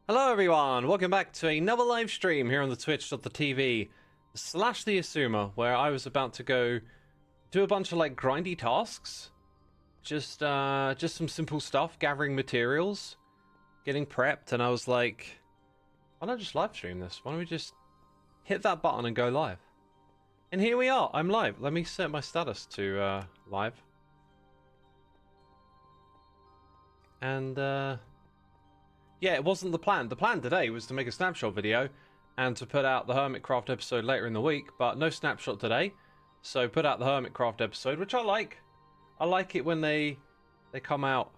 Hello everyone, welcome back to another live stream here on the twitch.tv / the Xisuma, where I was about to go do a bunch of like grindy tasks. Just some simple stuff, gathering materials, getting prepped, and I was like, why not just live stream this? Why don't we just hit that button and go live? And here we are, I'm live. Let me set my status to live. And yeah, it wasn't the plan. The plan today was to make a snapshot video and to put out the Hermitcraft episode later in the week, but no snapshot today. So put out the Hermitcraft episode, which I like. I like it when they come out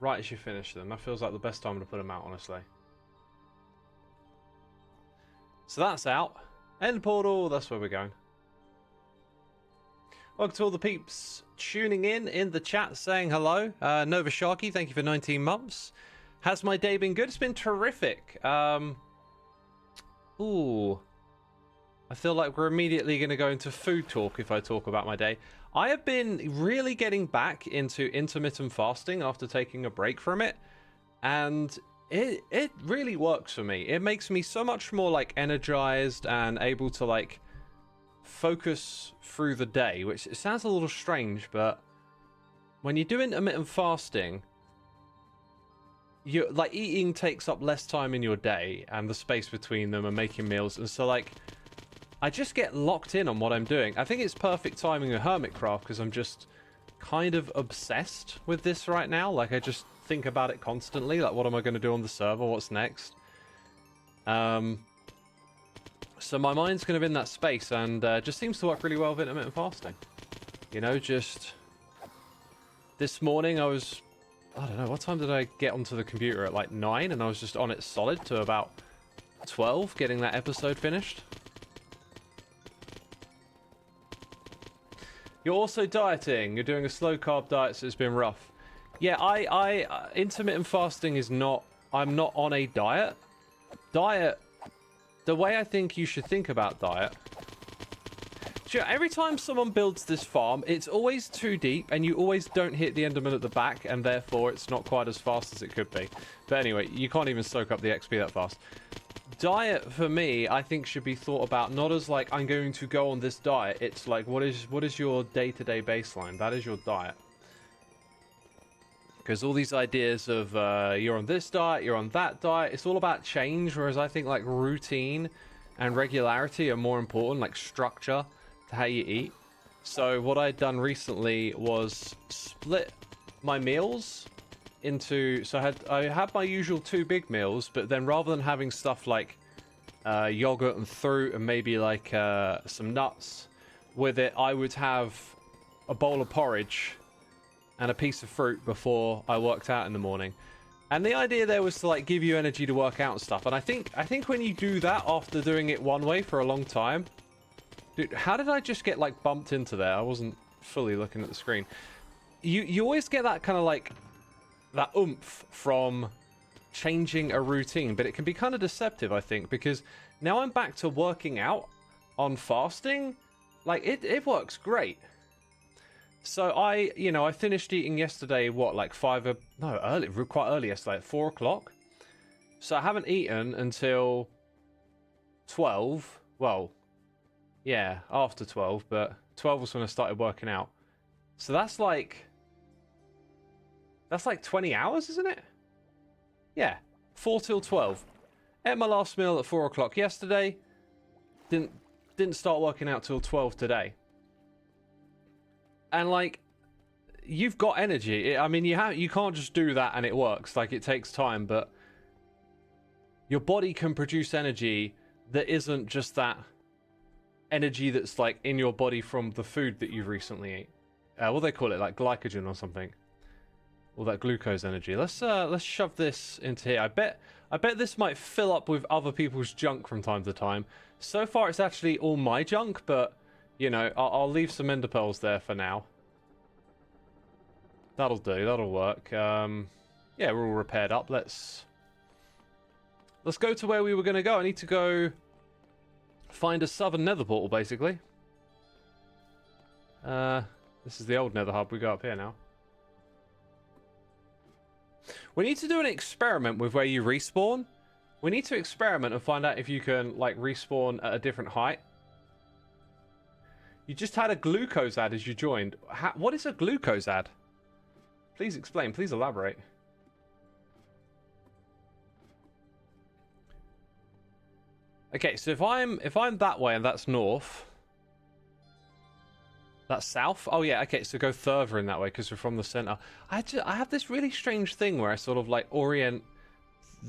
right as you finish them. That feels like the best time to put them out, honestly. So that's out. End portal, that's where we're going. Welcome to all the peeps tuning in the chat, saying hello. Nova Sharky, thank you for 19 months. Has my day been good? It's been terrific. Ooh. I feel like we're immediately going to go into food talk if I talk about my day. I have been really getting back into intermittent fasting after taking a break from it. And it really works for me. It makes me so much more like energized and able to like focus through the day, which it sounds a little strange, but when you do intermittent fasting, you like eating takes up less time in your day and the space between them and making meals, and so like I just get locked in on what I'm doing. I think it's perfect timing with Hermitcraft because I'm just kind of obsessed with this right now. Like I just think about it constantly, like what am I going to do on the server, what's next. So my mind's kind of in that space, and just seems to work really well with intermittent fasting. You know, just this morning I don't know, what time did I get onto the computer? At like 9, and I was just on it solid to about 12, getting that episode finished. You're also dieting. You're doing a slow carb diet, so it's been rough. Yeah, intermittent fasting is not, I'm not on a diet. The way I think you should think about diet, every time someone builds this farm, it's always too deep, and you always don't hit the enderman at the back, and therefore it's not quite as fast as it could be. But anyway, you can't even soak up the XP that fast. Diet, for me, I think should be thought about not as like, I'm going to go on this diet. It's like, what is your day-to-day baseline? That is your diet. Because all these ideas of you're on this diet, you're on that diet, it's all about change, whereas I think like routine and regularity are more important, like structure to how you eat. So what I'd done recently was split my meals into, so I had my usual 2 big meals, but then rather than having stuff like yogurt and fruit and maybe like some nuts with it, I would have a bowl of porridge and a piece of fruit before I worked out in the morning. And the idea there was to like give you energy to work out and stuff. And I think when you do that after doing it one way for a long time, dude, how did I just get like bumped into there? I wasn't fully looking at the screen. You always get that kind of like that oomph from changing a routine, but it can be kind of deceptive, I think, because now I'm back to working out on fasting. Like it works great. So I finished eating yesterday, what, like quite early yesterday, at 4 o'clock. So I haven't eaten until 12. Well, yeah, after 12, but 12 was when I started working out. So that's like 20 hours, isn't it? Yeah, 4 till 12. Ate my last meal at 4 o'clock yesterday. Didn't start working out till 12 today. And like, you've got energy. I mean, you can't just do that and it works. Like, it takes time, but your body can produce energy that isn't just that energy that's like in your body from the food that you've recently ate. What do they call it? Like glycogen or something. All that glucose energy. Let's shove this into here. I bet this might fill up with other people's junk from time to time. So far, it's actually all my junk, but you know, I'll leave some ender pearls there for now. That'll do. That'll work. Yeah, we're all repaired up. Let's go to where we were going to go. I need to go find a southern nether portal, basically. This is the old nether hub. We go up here now. We need to do an experiment with where you respawn. We need to experiment and find out if you can, like, respawn at a different height. You just had a glucose ad as you joined. What is a glucose ad? Please explain. Please elaborate. Okay, so if I'm that way and that's north, that's south. Oh yeah, okay. So go further in that way because we're from the center. I have this really strange thing where I sort of like orient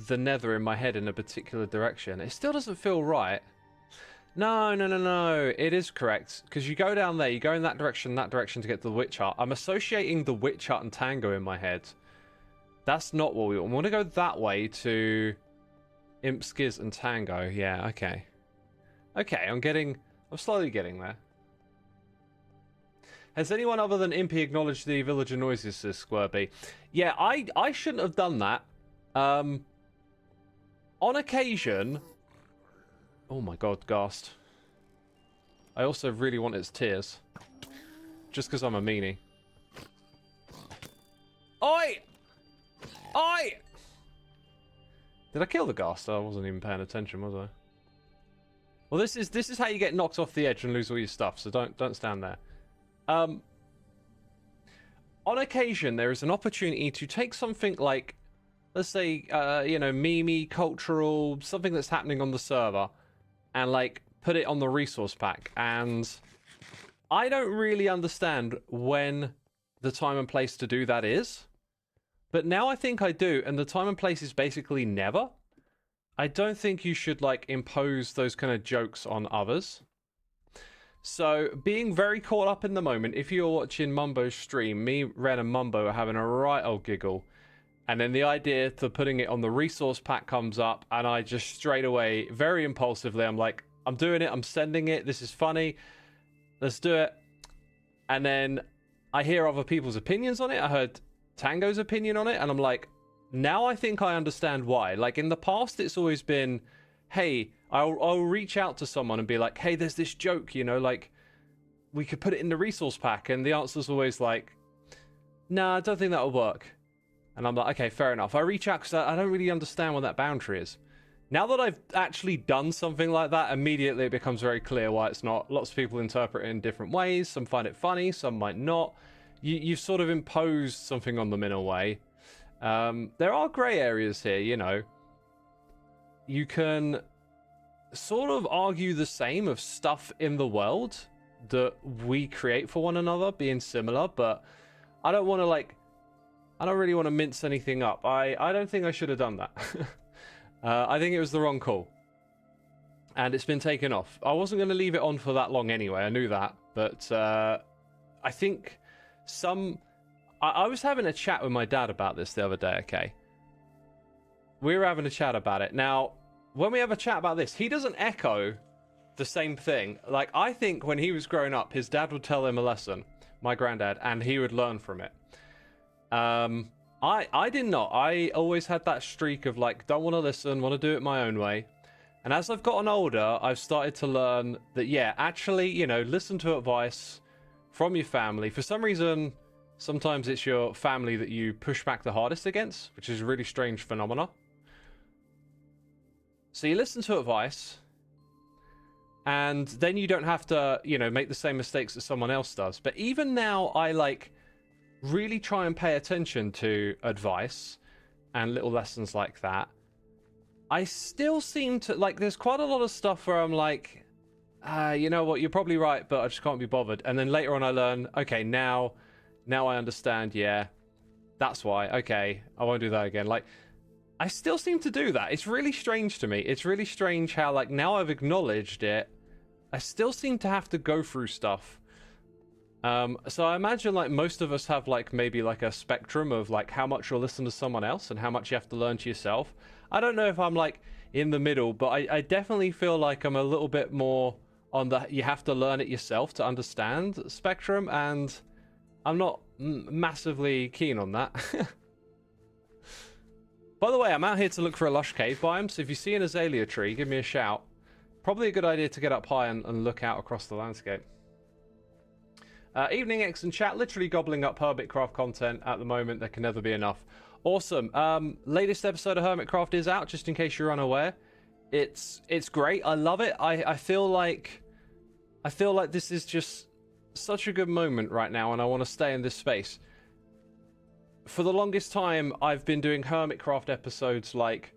the nether in my head in a particular direction. It still doesn't feel right. No. It is correct because you go down there, you go in that direction to get to the witch hut. I'm associating the witch hut and Tango in my head. That's not what we want. We want to go that way to Imp, Skiz, and Tango. Yeah, okay. Okay, I'm slowly getting there. Has anyone other than Impy acknowledged the villager noises, says Squirby? Yeah, I shouldn't have done that. On occasion... Oh my god, Ghast. I also really want its tears. Just because I'm a meanie. Oi! Oi! Did I kill the Ghast? I wasn't even paying attention, was I? Well, this is how you get knocked off the edge and lose all your stuff, so don't stand there. On occasion, there is an opportunity to take something like, let's say, you know, meme, cultural, something that's happening on the server, and like put it on the resource pack. And I don't really understand when the time and place to do that is, but now I think I do, and the time and place is basically never. I don't think you should like impose those kind of jokes on others. So, being very caught up in the moment, if you're watching Mumbo's stream, me, Ren, and Mumbo are having a right old giggle. And then the idea to putting it on the resource pack comes up, and I just straight away, very impulsively, I'm like, I'm doing it, I'm sending it, this is funny, let's do it. And then I hear other people's opinions on it. I heard Tango's opinion on it, and I'm like, now I think I understand why. Like, in the past, it's always been, hey, I'll reach out to someone and be like, hey, there's this joke, you know, like, we could put it in the resource pack. And the answer's always like, nah, I don't think that'll work. And I'm like, okay, fair enough. I reach out because I don't really understand what that boundary is. Now that I've actually done something like that, immediately it becomes very clear why it's not. Lots of people interpret it in different ways. Some find it funny, some might not. You've sort of imposed something on them in a way. There are grey areas here, you know. You can sort of argue the same of stuff in the world that we create for one another being similar, but I don't want to like, I don't really want to mince anything up. I don't think I should have done that. I think it was the wrong call, and it's been taken off. I wasn't going to leave it on for that long anyway, I knew that, but I think I was having a chat with my dad about this the other day, okay? We were having a chat about it. Now, when we have a chat about this, he doesn't echo the same thing. Like, I think when he was growing up, his dad would tell him a lesson, my granddad, and he would learn from it. I did not. I always had that streak of, like, don't want to listen, want to do it my own way. And as I've gotten older, I've started to learn that, yeah, actually, you know, listen to advice from your family. For some reason, sometimes it's your family that you push back the hardest against, which is a really strange phenomena. So you listen to advice, and then you don't have to, you know, make the same mistakes that someone else does. But even now, I, like, really try and pay attention to advice and little lessons like that. I still seem to, like, there's quite a lot of stuff where I'm like, you know what, you're probably right, but I just can't be bothered. And then later on I learn, okay, now I understand, yeah, that's why, okay, I won't do that again. Like, I still seem to do that. It's really strange to me. It's really strange how, like, now I've acknowledged it, I still seem to have to go through stuff. So I imagine, like, most of us have, like, maybe, like, a spectrum of, like, how much you'll listen to someone else and how much you have to learn to yourself. I don't know if I'm, like, in the middle, but I definitely feel like I'm a little bit more on the you have to learn it yourself to understand spectrum, and I'm not massively keen on that. By the way, I'm out here to look for a lush cave biome, so if you see an azalea tree, give me a shout. Probably a good idea to get up high and look out across the landscape. Evening X and chat, literally gobbling up Hermitcraft content at the moment. There can never be enough. Awesome. Latest episode of Hermitcraft is out, just in case you're unaware. It's great. I love it. I feel like this is just such a good moment right now, and I want to stay in this space. For the longest time, I've been doing Hermitcraft episodes like,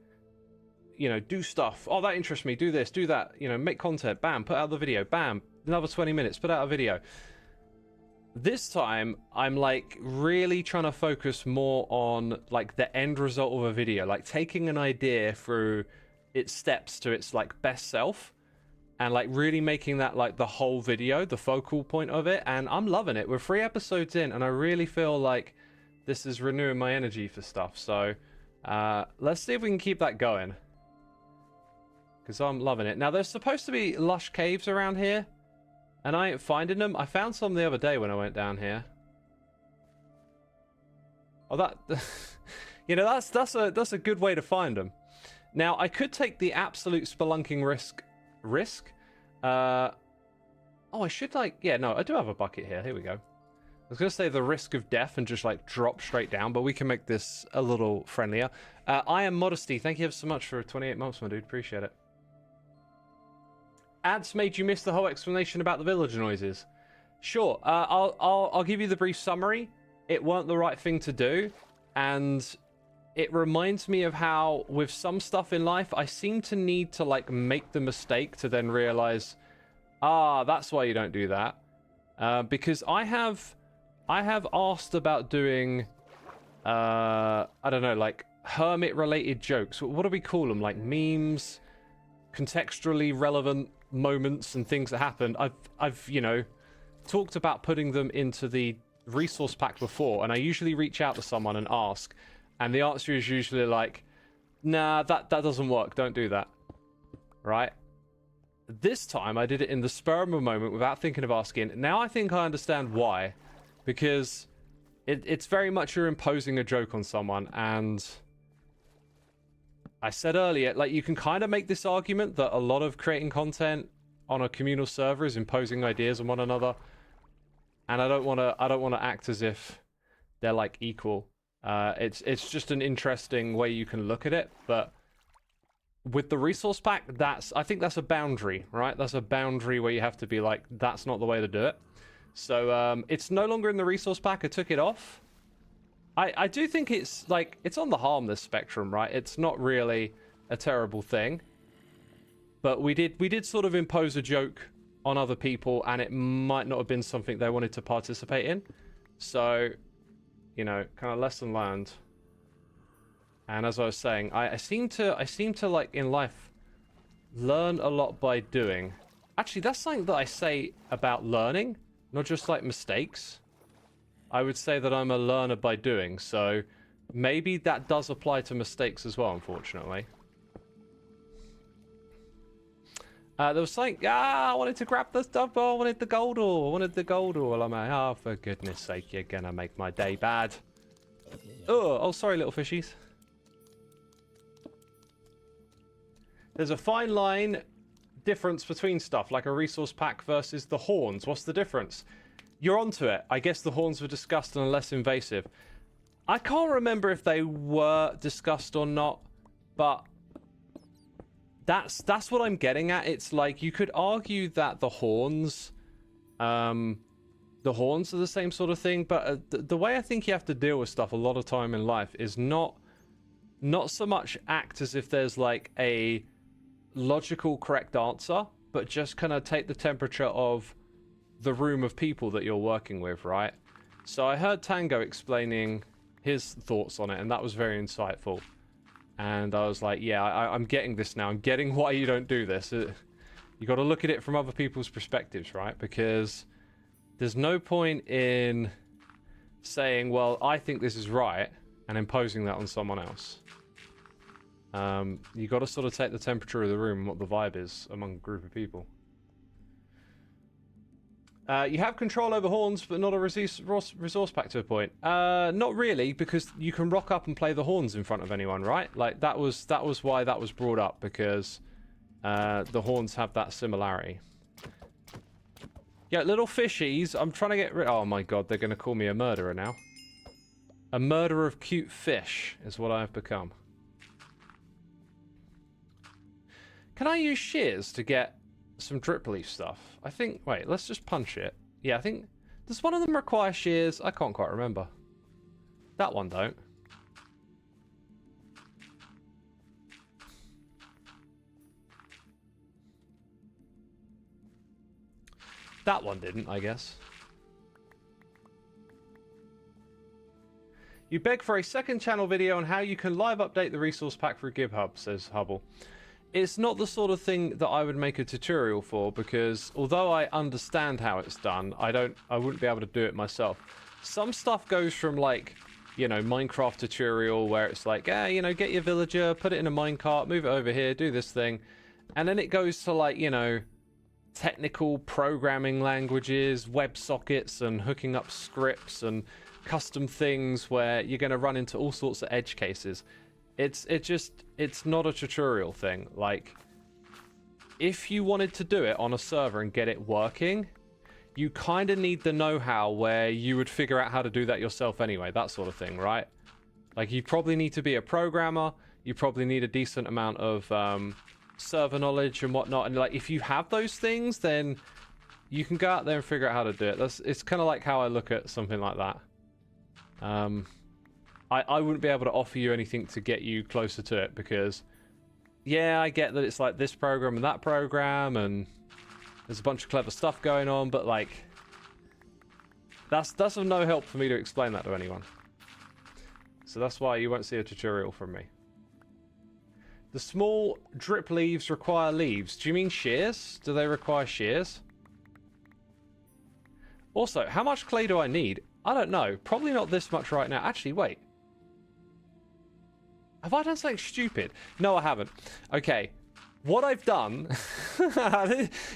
you know, do stuff. Oh, that interests me. Do this, do that. You know, make content. Bam, put out the video. Bam, another 20 minutes. Put out a video. This time, I'm like really trying to focus more on like the end result of a video, like taking an idea through its steps to its like best self, and like really making that like the whole video, the focal point of it. And I'm loving it. We're 3 episodes in, and I really feel like this is renewing my energy for stuff. So let's see if we can keep that going, because I'm loving it. Now, there's supposed to be lush caves around here, and I ain't finding them. I found some the other day when I went down here. Oh, that... you know, that's a good way to find them. Now, I could take the absolute spelunking risk. Oh, I should like... Yeah, no, I do have a bucket here. Here we go. I was going to say the risk of death and just like drop straight down, but we can make this a little friendlier. I am Modesty. Thank you ever so much for 28 months, my dude. Appreciate it. Ads made you miss the whole explanation about the village noises. Sure. I'll give you the brief summary. It weren't the right thing to do, and it reminds me of how with some stuff in life I seem to need to like make the mistake to then realize, that's why you don't do that. Because I have asked about doing I don't know, like hermit related jokes. What do we call them? Like memes, contextually relevant moments and things that happened. I've you know, talked about putting them into the resource pack before, and I usually reach out to someone and ask, and the answer is usually like, nah, that doesn't work, don't do that. Right? This time I did it in the spur of a moment without thinking of asking. Now I think I understand why, because it's very much you're imposing a joke on someone. And I said earlier, like, you can kind of make this argument that a lot of creating content on a communal server is imposing ideas on one another, and I don't want to act as if they're like equal. It's just an interesting way you can look at it. But with the resource pack, I think that's a boundary, right? That's a boundary where you have to be like, that's not the way to do it. So it's no longer in the resource pack. I took it off. I do think it's like, it's on the harmless spectrum, right? It's not really a terrible thing. But we did sort of impose a joke on other people, and it might not have been something they wanted to participate in. So, you know, kind of lesson learned. And as I was saying, I seem to like in life learn a lot by doing. Actually, that's something that I say about learning, not just like mistakes. I would say that I'm a learner by doing, so maybe that does apply to mistakes as well, unfortunately. There was something, I wanted to grab the stuff, I wanted the gold ore, Well, I'm like, oh, for goodness sake, you're gonna make my day bad. Oh, sorry, little fishies. There's a fine line difference between stuff, like a resource pack versus the horns. What's the difference? You're onto it. I guess the horns were discussed and less invasive. I can't remember if they were discussed or not, but that's what I'm getting at. It's like, you could argue that the horns are the same sort of thing, but the way I think you have to deal with stuff a lot of time in life is not so much act as if there's like a logical correct answer, but just kind of take the temperature of the room of people that you're working with, right? So I heard Tango explaining his thoughts on it, and that was very insightful. And I was like, yeah, I'm getting this now. I'm getting why you don't do this. You got to look at it from other people's perspectives, right? Because there's no point in saying, well, I think this is right, and imposing that on someone else. You got to sort of take the temperature of the room and what the vibe is among a group of people. You have control over horns, but not a resource pack to a point. Not really, because you can rock up and play the horns in front of anyone, right? Like, that was why that was brought up, because the horns have that similarity. Yeah, little fishies, I'm trying to get rid... Oh my god, they're going to call me a murderer now. A murderer of cute fish is what I've become. Can I use shears to get some drip leaf stuff? I think... Wait, let's just punch it. Yeah, I think... Does one of them require shears? I can't quite remember. That one don't. That one didn't, I guess. You beg for a second channel video on how you can live update the resource pack through GitHub, says Hubble. It's not the sort of thing that I would make a tutorial for, because although I understand how it's done, I wouldn't be able to do it myself. Some stuff goes from, like, you know, Minecraft tutorial where it's like, you know, get your villager, put it in a minecart, move it over here, do this thing. And then it goes to, like, you know, technical programming languages, WebSockets, and hooking up scripts and custom things where you're going to run into all sorts of edge cases. It's not a tutorial thing. Like, if you wanted to do it on a server and get it working, you kind of need the know-how where you would figure out how to do that yourself anyway, that sort of thing, right? Like, you probably need to be a programmer, you probably need a decent amount of server knowledge and whatnot, and like, if you have those things, then you can go out there and figure out how to do it. It's kind of like how I look at something like that. I wouldn't be able to offer you anything to get you closer to it, because yeah, I get that it's like this program and that program and there's a bunch of clever stuff going on, but like that's of no help for me to explain that to anyone. So that's why you won't see a tutorial from me. The small drip leaves require leaves. Do you mean shears? Do they require shears? Also, how much clay do I need? I don't know. Probably not this much right now. Actually, wait. Have I done something stupid? No, I haven't. Okay. What I've done...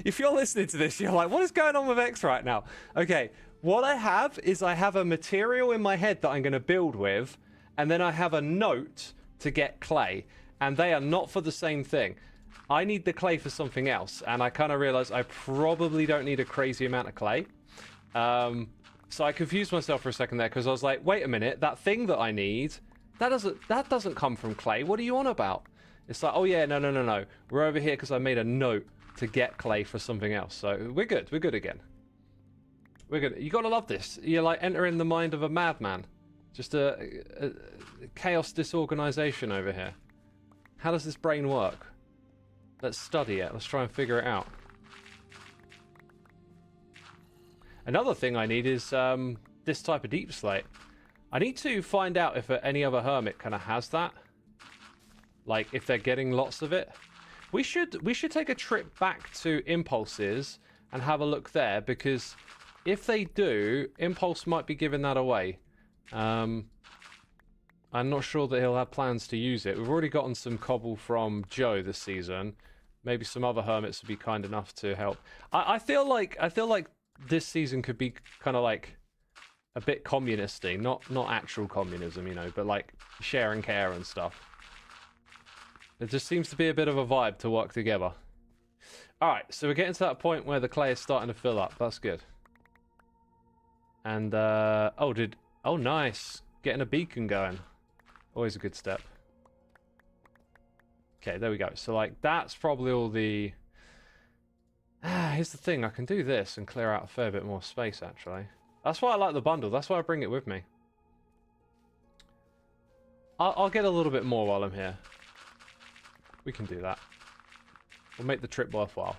if you're listening to this, you're like, what is going on with X right now? Okay. What I have is I have a material in my head that I'm going to build with, and then I have a note to get clay. And they are not for the same thing. I need the clay for something else. And I kind of realized I probably don't need a crazy amount of clay. So I confused myself for a second there, because I was like, wait a minute, that thing that I need, that doesn't come from clay. What are you on about? It's like, oh yeah, no. We're over here because I made a note to get clay for something else. So we're good. We're good again. We're good. You gotta love this. You're like entering the mind of a madman. Just a chaos disorganization over here. How does this brain work? Let's study it. Let's try and figure it out. Another thing I need is this type of deep slate. I need to find out if any other hermit kind of has that. Like, if they're getting lots of it. We should take a trip back to Impulses and have a look there, because if they do, Impulse might be giving that away. I'm not sure that he'll have plans to use it. We've already gotten some cobble from Joe this season. Maybe some other hermits would be kind enough to help. I feel like this season could be kind of like a bit communist-y, not actual communism, you know, but like share and care and stuff. There just seems to be a bit of a vibe to work together. All right, so we're getting to that point where the clay is starting to fill up. That's good. And oh nice, getting a beacon going. Always a good step. Okay, there we go. So like that's probably all the... here's the thing, I can do this and clear out a fair bit more space, actually. That's why I like the bundle. That's why I bring it with me. I'll get a little bit more while I'm here. We can do that. We'll make the trip worthwhile.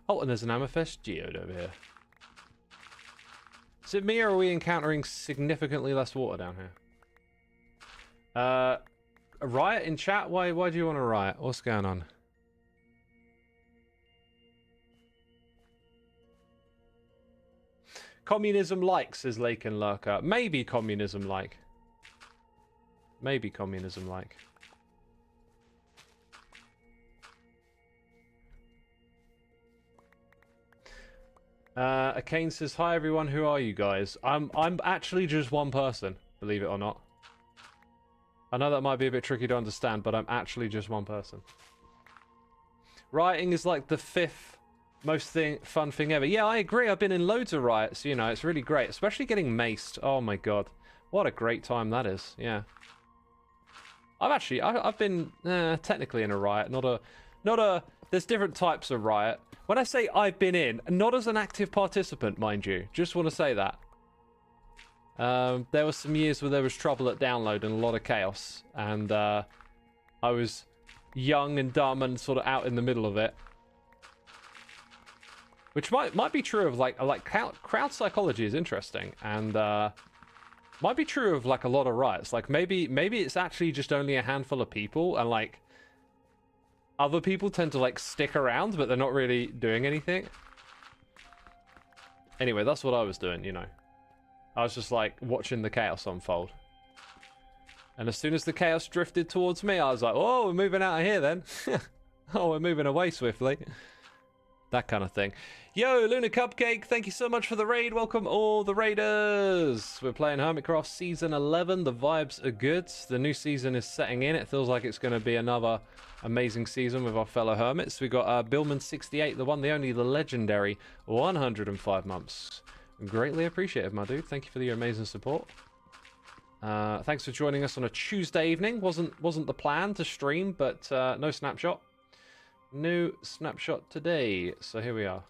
Oh, and there's an amethyst geode over here. Is it me, or are we encountering significantly less water down here? A riot in chat? Why do you want to riot? What's going on? Communism like, says Lake and Lurker. Maybe communism like. Maybe communism like. Akane says, hi everyone, who are you guys? I'm actually just one person, believe it or not. I know that might be a bit tricky to understand, but I'm actually just one person. Writing is like the fifth fun thing ever. Yeah, I agree. I've been in loads of riots, you know, it's really great. Especially getting maced. Oh my god. What a great time that is. Yeah. I've been technically in a riot, not a there's different types of riot. When I say I've been in, not as an active participant, mind you. Just want to say that. There were some years where there was trouble at download and a lot of chaos, and I was young and dumb and sort of out in the middle of it. Which might be true of like crowd psychology is interesting, and might be true of like a lot of riots. Like maybe it's actually just only a handful of people, and like other people tend to like stick around, but they're not really doing anything. Anyway, that's what I was doing, you know. I was just like watching the chaos unfold. And as soon as the chaos drifted towards me, I was like, oh, we're moving out of here then. Oh, we're moving away swiftly. That kind of thing. Yo, Luna Cupcake, thank you so much for the raid. Welcome all the raiders. We're playing Hermitcraft Season 11. The vibes are good. The new season is setting in. It feels like it's going to be another amazing season with our fellow hermits. We got Billman68, the one, the only, the legendary 105 months. Greatly appreciated, my dude. Thank you for your amazing support. Thanks for joining us on a Tuesday evening. Wasn't the plan to stream, but no snapshot. No snapshot today. So here we are.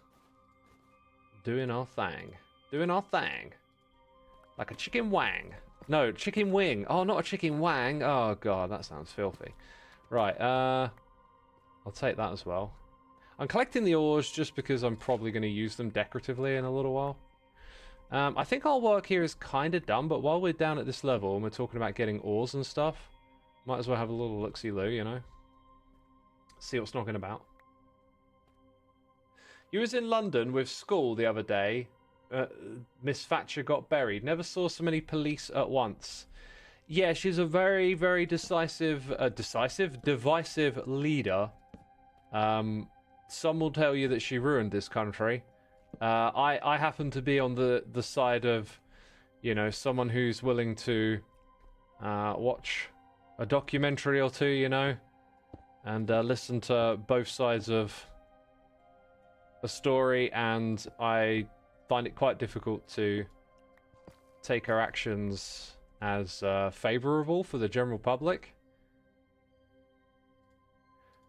Doing our thing. Doing our thing. Like a chicken wang. No, chicken wing. Oh, not a chicken wang. Oh, God, that sounds filthy. Right, I'll take that as well. I'm collecting the ores just because I'm probably going to use them decoratively in a little while. I think our work here is kind of done, but while we're down at this level and we're talking about getting ores and stuff, might as well have a little look-see-loo, you know? See what's knocking about. You was in London with school the other day. Miss Thatcher got buried. Never saw so many police at once. Yeah, she's a very, very divisive leader. Some will tell you that she ruined this country. I happen to be on the side of, you know, someone who's willing to watch a documentary or two, you know, and listen to both sides of a story, and I find it quite difficult to take her actions as favorable for the general public.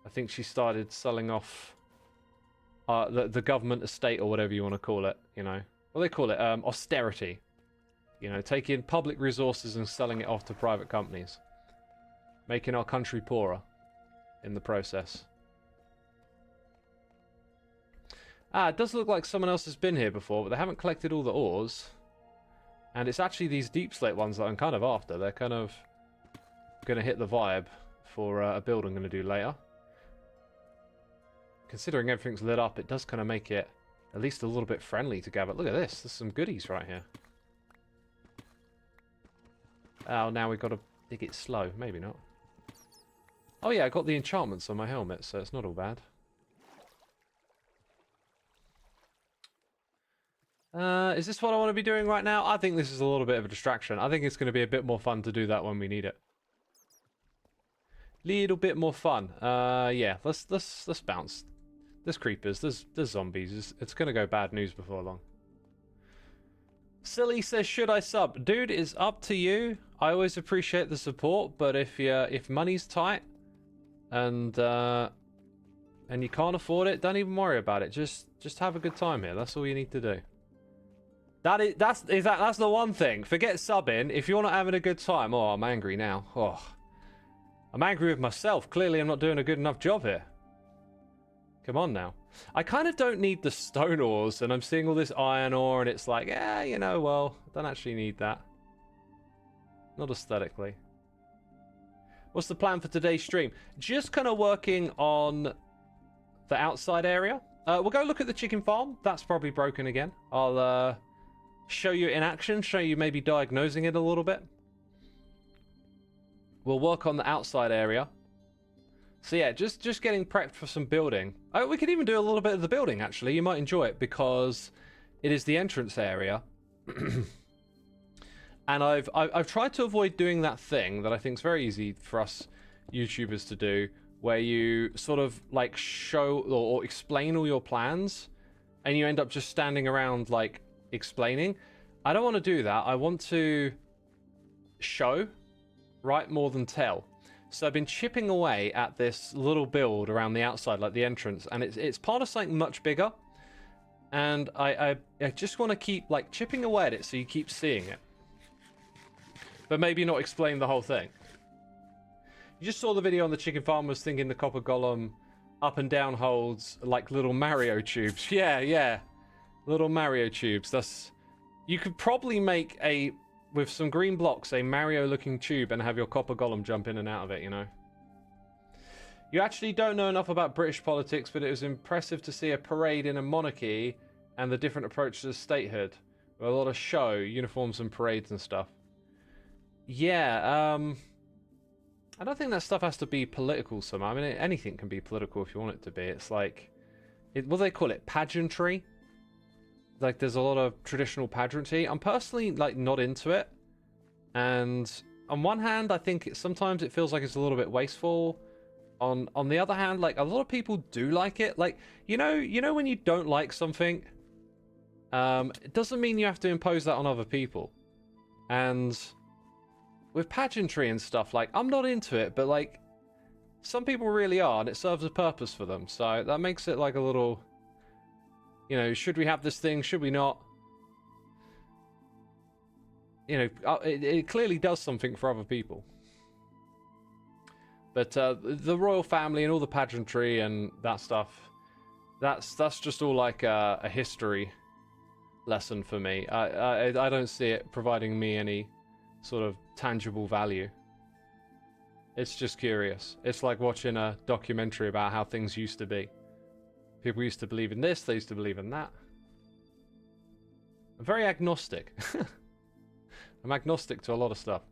I think she started selling off the government estate, or whatever you want to call it, you know. What do they call it? Austerity. You know, taking public resources and selling it off to private companies. Making our country poorer in the process. Ah, it does look like someone else has been here before, but they haven't collected all the ores. And it's actually these deep slate ones that I'm kind of after. They're kind of going to hit the vibe for a build I'm going to do later. Considering everything's lit up, it does kind of make it at least a little bit friendly to gather. Look at this. There's some goodies right here. Oh, now we've got to dig it slow. Maybe not. Oh yeah, I got the enchantments on my helmet, so it's not all bad. Is this what I want to be doing right now? I think this is a little bit of a distraction. I think it's going to be a bit more fun to do that when we need it. Little bit more fun. Yeah, let's bounce. There's creepers, there's zombies. It's going to go bad news before long. Silly says, should I sub? Dude, it's up to you. I always appreciate the support, but if money's tight and you can't afford it, don't even worry about it. Just have a good time here. That's all you need to do. That's the one thing. Forget subbing. If you're not having a good time, oh, I'm angry now. Oh, I'm angry with myself. Clearly, I'm not doing a good enough job here. Come on now. I kind of don't need the stone ores, and I'm seeing all this iron ore, and it's like, yeah, you know, well, I don't actually need that. Not aesthetically. What's the plan for today's stream? Just kind of working on the outside area. We'll go look at the chicken farm. That's probably broken again. I'll show you in action, show you maybe diagnosing it a little bit. We'll work on the outside area. So yeah, just getting prepped for some building. Oh, we could even do a little bit of the building, actually. You might enjoy it because it is the entrance area. And I've tried to avoid doing that thing that I think is very easy for us YouTubers to do, where you sort of like show or explain all your plans, and you end up just standing around like explaining. I don't want to do that. I want to show, right, more than tell. So I've been chipping away at this little build around the outside, like the entrance, and it's part of something much bigger. And I just want to keep like chipping away at it so you keep seeing it, but maybe not explain the whole thing. You just saw the video on the chicken farm, was thinking the copper golem up and down holds like little Mario tubes. Yeah, little Mario tubes. You could probably make with some green blocks, a Mario-looking tube and have your copper golem jump in and out of it, you know. You actually don't know enough about British politics, but it was impressive to see a parade in a monarchy and the different approach to statehood. With a lot of show, uniforms and parades and stuff. Yeah, I don't think that stuff has to be political somehow. I mean, anything can be political if you want it to be. It's like, what do they call it? Pageantry? Like, there's a lot of traditional pageantry. I'm personally, like, not into it. And on one hand, I think sometimes it feels like it's a little bit wasteful. On the other hand, like, a lot of people do like it. Like, you know when you don't like something, it doesn't mean you have to impose that on other people. And with pageantry and stuff, like, I'm not into it, but, like, some people really are, and it serves a purpose for them. So that makes it, like, a little... You know, should we have this thing? Should we not? You know, it clearly does something for other people. But the royal family and all the pageantry and that stuff, that's just all like a history lesson for me. I don't see it providing me any sort of tangible value. It's just curious. It's like watching a documentary about how things used to be. People used to believe in this, they used to believe in that. I'm very agnostic. I'm agnostic to a lot of stuff.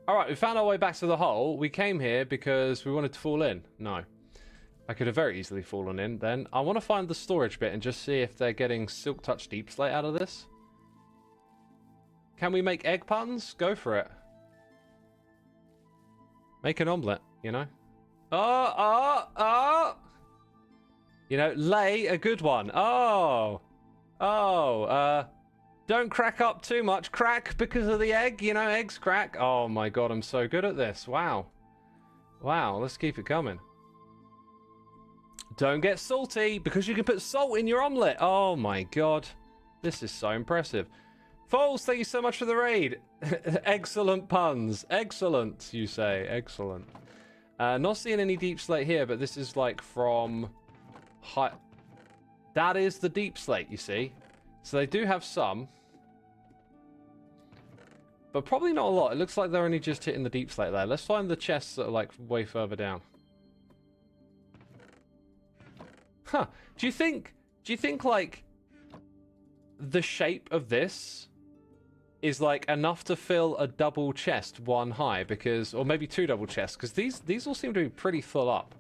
Alright, we found our way back to the hole. We came here because we wanted to fall in. No. I could have very easily fallen in then. I want to find the storage bit and just see if they're getting Silk Touch Deep Slate out of this. Can we make egg puns? Go for it. Make an omelette, you know? Oh! You know, lay a good one. Don't crack up too much. Crack because of the egg, you know, eggs crack. Oh my god, I'm so good at this. Wow, let's keep it coming. Don't get salty because you can put salt in your omelette. Oh my god, this is so impressive. Falls, thank you so much for the raid. Excellent puns. Excellent, you say. Excellent. Not seeing any deep slate here, but this is like from... That is the deep slate, you see. So they do have some. But probably not a lot. It looks like they're only just hitting the deep slate there. Let's find the chests that are like way further down. Huh. Do you think like the shape of this is like enough to fill a double chest one high? Because, or maybe two double chests, because these all seem to be pretty full up.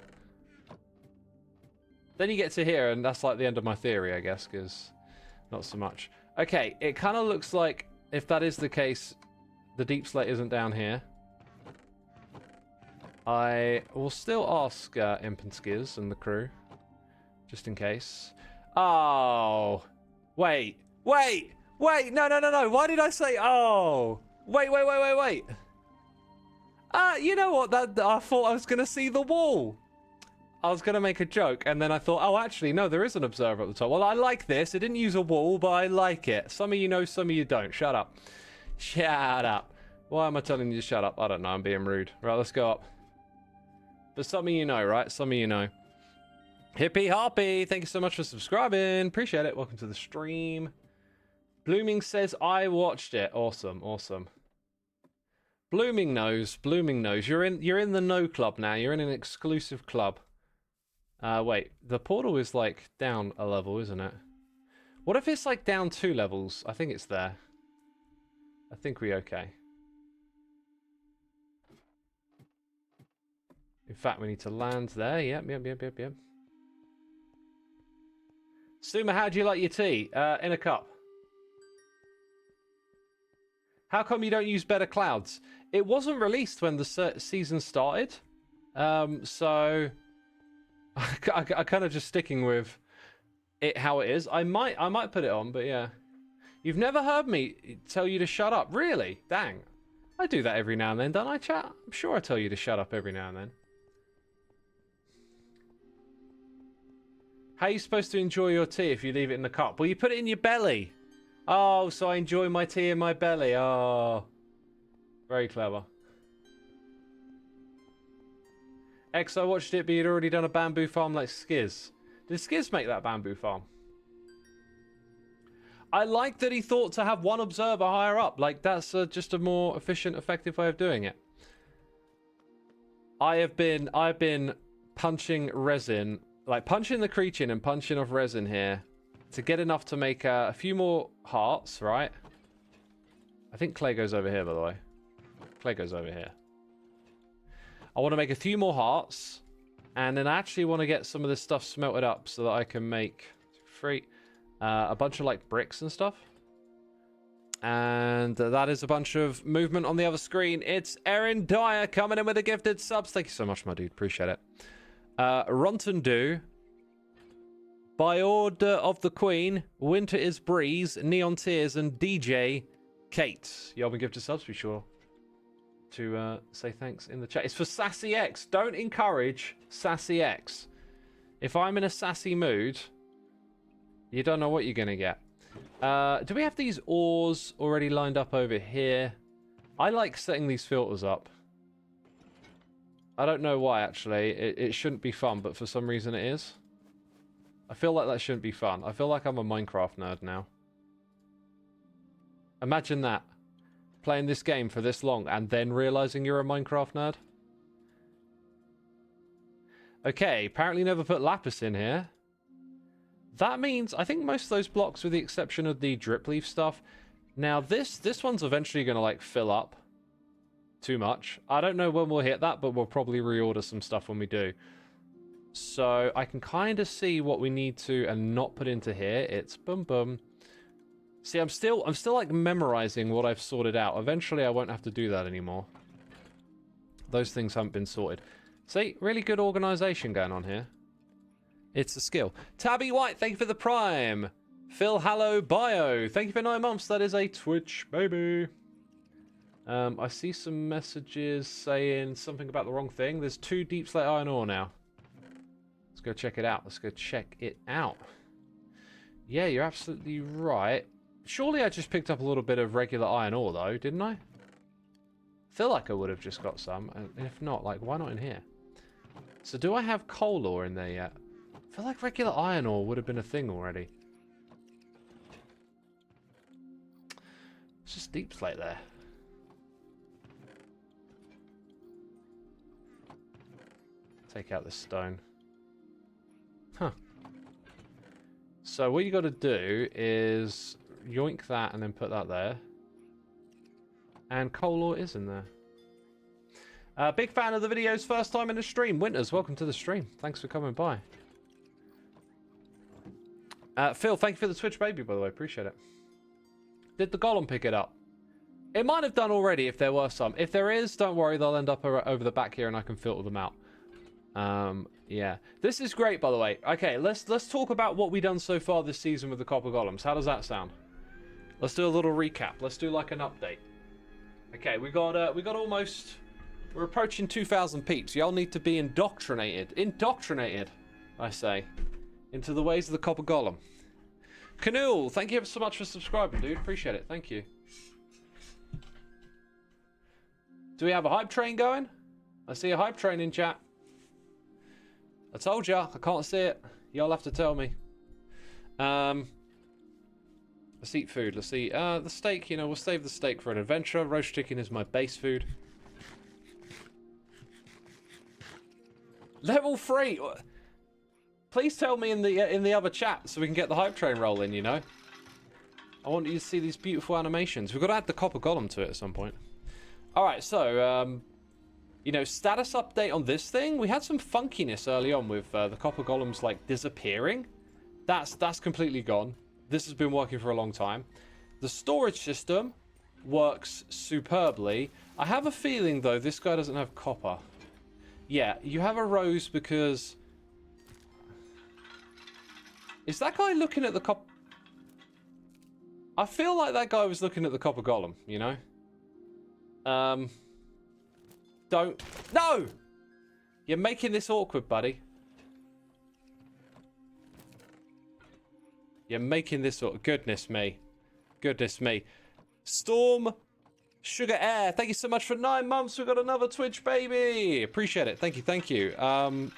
Then you get to here and that's like the end of my theory, I guess, because not so much. Okay, it kind of looks like if that is the case, the deep slate isn't down here. I will still ask Imp and Skiz and the crew, just in case. Oh, wait, no. Why did I say, oh? Wait. You know what? I thought I was going to see the wall. I was going to make a joke, and then I thought, oh, actually, no, there is an observer at the top. Well, I like this. It didn't use a wall, but I like it. Some of you know, some of you don't. Shut up. Shut up. Why am I telling you to shut up? I don't know. I'm being rude. Right, let's go up. But some of you know, right? Some of you know. Hippie Harpy, thank you so much for subscribing. Appreciate it. Welcome to the stream. Blooming says, I watched it. Awesome. Blooming knows. You're in the no club now. You're in an exclusive club. Wait, the portal is like down a level, isn't it? What if it's like down 2 levels? I think it's there. I think we're okay. In fact, we need to land there. Yep. Xisuma, how do you like your tea? In a cup. How come you don't use better clouds? It wasn't released when the season started. So I kind of just sticking with it how it is. I might put it on, but yeah. You've never heard me tell you to shut up. Really? Dang. I do that every now and then, don't I, chat? I'm sure I tell you to shut up every now and then. How are you supposed to enjoy your tea if you leave it in the cup? Well, you put it in your belly. Oh, so I enjoy my tea in my belly. Oh. Very clever. X, I watched it, but you'd already done a bamboo farm like Skiz. Did Skiz make that bamboo farm? I like that he thought to have one observer higher up. Like, that's just a more efficient, effective way of doing it. I've been punching resin, like punching the creature and punching off resin here to get enough to make a few more hearts, right? I think clay goes over here, by the way. Clay goes over here. I want to make a few more hearts, and then I actually want to get some of this stuff smelted up so that I can make a bunch of like bricks and stuff. And that is a bunch of movement on the other screen. It's Erin Dyer coming in with a gifted subs. Thank you so much, my dude. Appreciate it. Rontondu. By order of the Queen, Winter is Breeze, Neon Tears, and DJ Kate. Y'all been gifted subs, be sure to say thanks in the chat. It's for Sassy X. Don't encourage Sassy X. If I'm in a sassy mood, you don't know what you're going to get. Do we have these ores already lined up over here? I like setting these filters up. I don't know why, actually. It shouldn't be fun, but for some reason it is. I feel like that shouldn't be fun. I feel like I'm a Minecraft nerd now. Imagine that. Playing this game for this long and then realizing you're a Minecraft nerd. Okay, apparently never put lapis in here. That means, I think most of those blocks, with the exception of the drip leaf stuff. Now, this one's eventually going to, like, fill up too much. I don't know when we'll hit that, but we'll probably reorder some stuff when we do. So, I can kind of see what we need to and not put into here. It's boom, boom. See, I'm still, like, memorizing what I've sorted out. Eventually, I won't have to do that anymore. Those things haven't been sorted. See, really good organization going on here. It's a skill. Tabby White, thank you for the prime. Phil Hallow Bio, thank you for 9 months. That is a Twitch, baby. I see some messages saying something about the wrong thing. There's 2 deep slate iron ore now. Let's go check it out. Let's go check it out. Yeah, you're absolutely right. Surely I just picked up a little bit of regular iron ore, though, didn't I? Feel like I would have just got some. And if not, like, why not in here? So do I have coal ore in there yet? I feel like regular iron ore would have been a thing already. It's just deep slate there. Take out this stone. Huh. So what you got to do is yoink that and then put that there. And coal ore is in there. Big fan of the videos, first time in the stream. Winters, welcome to the stream. Thanks for coming by. Phil, thank you for the Twitch baby, by the way. Appreciate it. Did the golem pick it up? It might have done already if there were some. If there is, don't worry. They'll end up over the back here and I can filter them out. Yeah. This is great, by the way. Okay, let's talk about what we've done so far this season with the copper golems. How does that sound? Let's do a little recap. Let's do like an update. Okay, we got almost... We're approaching 2,000 peeps. Y'all need to be indoctrinated. Indoctrinated, I say, into the ways of the copper golem. Canool, thank you ever so much for subscribing, dude. Appreciate it. Thank you. Do we have a hype train going? I see a hype train in chat. I told ya, I can't see it. Y'all have to tell me. Let's eat food. Let's eat the steak. You know, we'll save the steak for an adventure. Roast chicken is my base food. Level 3. Please tell me in the other chat so we can get the hype train rolling. You know, I want you to see these beautiful animations. We've got to add the copper golem to it at some point. All right, so you know, status update on this thing. We had some funkiness early on with the copper golems like disappearing. That's completely gone. This has been working for a long time. The storage system, works superbly. I have a feeling, though, this guy doesn't have copper. Yeah, you have a rose because... Is that guy looking at the copper? I feel like that guy was looking at the copper golem, you know? Don't... No! You're making this awkward, buddy. You're making this awkward. Goodness me. Goodness me. Storm Sugar Air, thank you so much for 9 months. We've got another Twitch baby. Appreciate it. Thank you, thank you.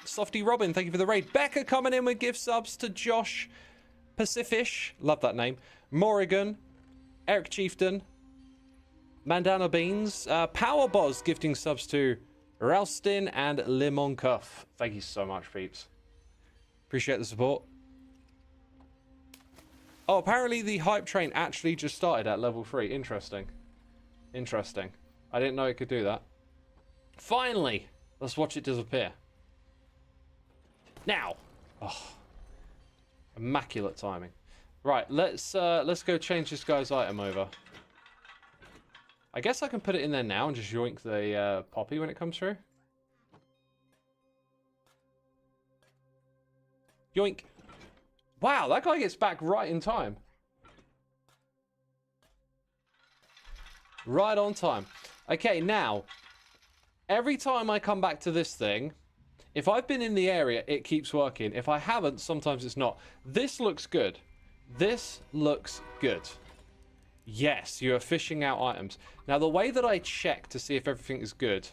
Softy Robin, thank you for the raid. Becca coming in with gift subs to Josh Pacifish. Love that name. Morrigan, Eric Chieftain, Mandana Beans, Power Boz gifting subs to Ralston and Lemon Cuff. Thank you so much, peeps. Appreciate the support. Oh, apparently the hype train actually just started at level 3. Interesting. Interesting. I didn't know it could do that. Finally! Let's watch it disappear. Now! Oh. Immaculate timing. Right, let's go change this guy's item over. I guess I can put it in there now and just yoink the poppy when it comes through. Yoink. Wow, that guy gets back right in time. Right on time. Okay, now, every time I come back to this thing, if I've been in the area, it keeps working. If I haven't, sometimes it's not. This looks good. This looks good. Yes, you are fishing out items. Now, the way that I check to see if everything is good...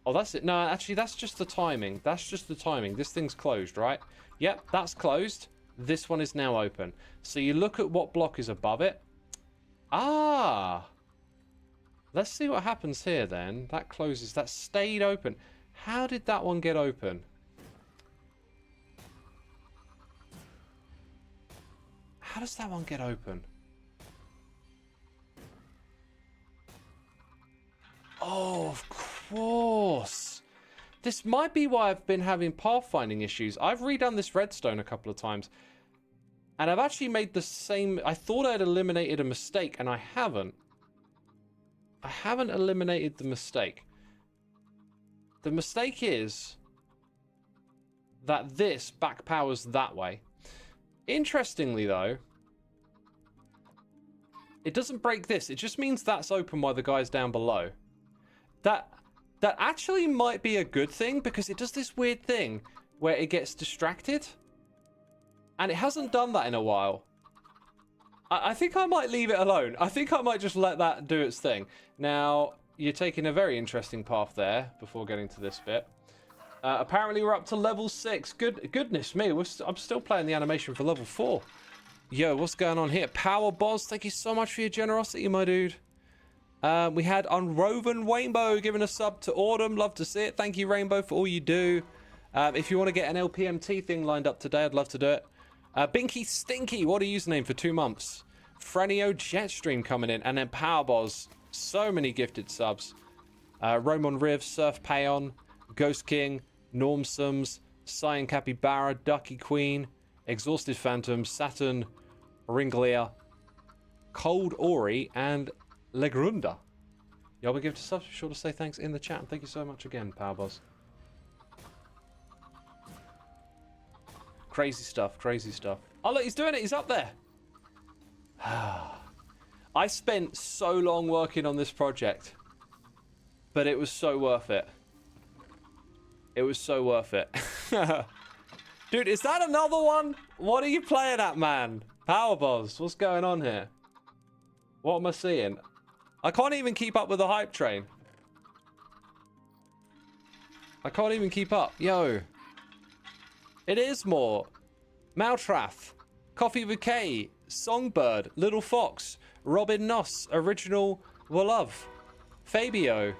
Oh, that's it. No, actually, that's just the timing. That's just the timing. This thing's closed, right? Yep, that's closed. This one is now open. So you look at what block is above it. Ah! Let's see what happens here, then. That closes. That stayed open. How did that one get open? How does that one get open? Oh, of course. This might be why I've been having pathfinding issues. I've redone this redstone a couple of times. And I've actually made the same... I thought I had eliminated a mistake, and I haven't. I haven't eliminated the mistake. The mistake is that this back powers that way. Interestingly, though, it doesn't break this. It just means that's open while the guy's down below. That actually might be a good thing, because it does this weird thing where it gets distracted. And it hasn't done that in a while. I think I might leave it alone. I think I might just let that do its thing. Now, you're taking a very interesting path there before getting to this bit. Apparently, we're up to level 6. Goodness me, I'm still playing the animation for level 4. Yo, what's going on here? Power Boss, thank you so much for your generosity, my dude. We had Unwoven Rainbow giving a sub to Autumn. Love to see it. Thank you, Rainbow, for all you do. If you want to get an LPMT thing lined up today, I'd love to do it. Binky Stinky, what a username for 2 months. Franio Jetstream coming in. And then Powerboz. So many gifted subs. Roman Riv, Surf Payon, Ghost King, Normsums, Cyan Capybara, Ducky Queen, Exhausted Phantom, Saturn, Ringlear, Cold Ori, and Legrunda. Y'all be gifted subs. Be sure to say thanks in the chat. Thank you so much again, Powerboz. Crazy stuff, crazy stuff. Oh, look, he's doing it. He's up there. I spent so long working on this project, but it was so worth it. It was so worth it. Dude, is that another one? What are you playing at, man? Powerboz, what's going on here? What am I seeing? I can't even keep up with the hype train. I can't even keep up. Yo. It is more. Maltrath, Coffee with K, Songbird, Little Fox, Robin Noss, Original Wolove, Fabio,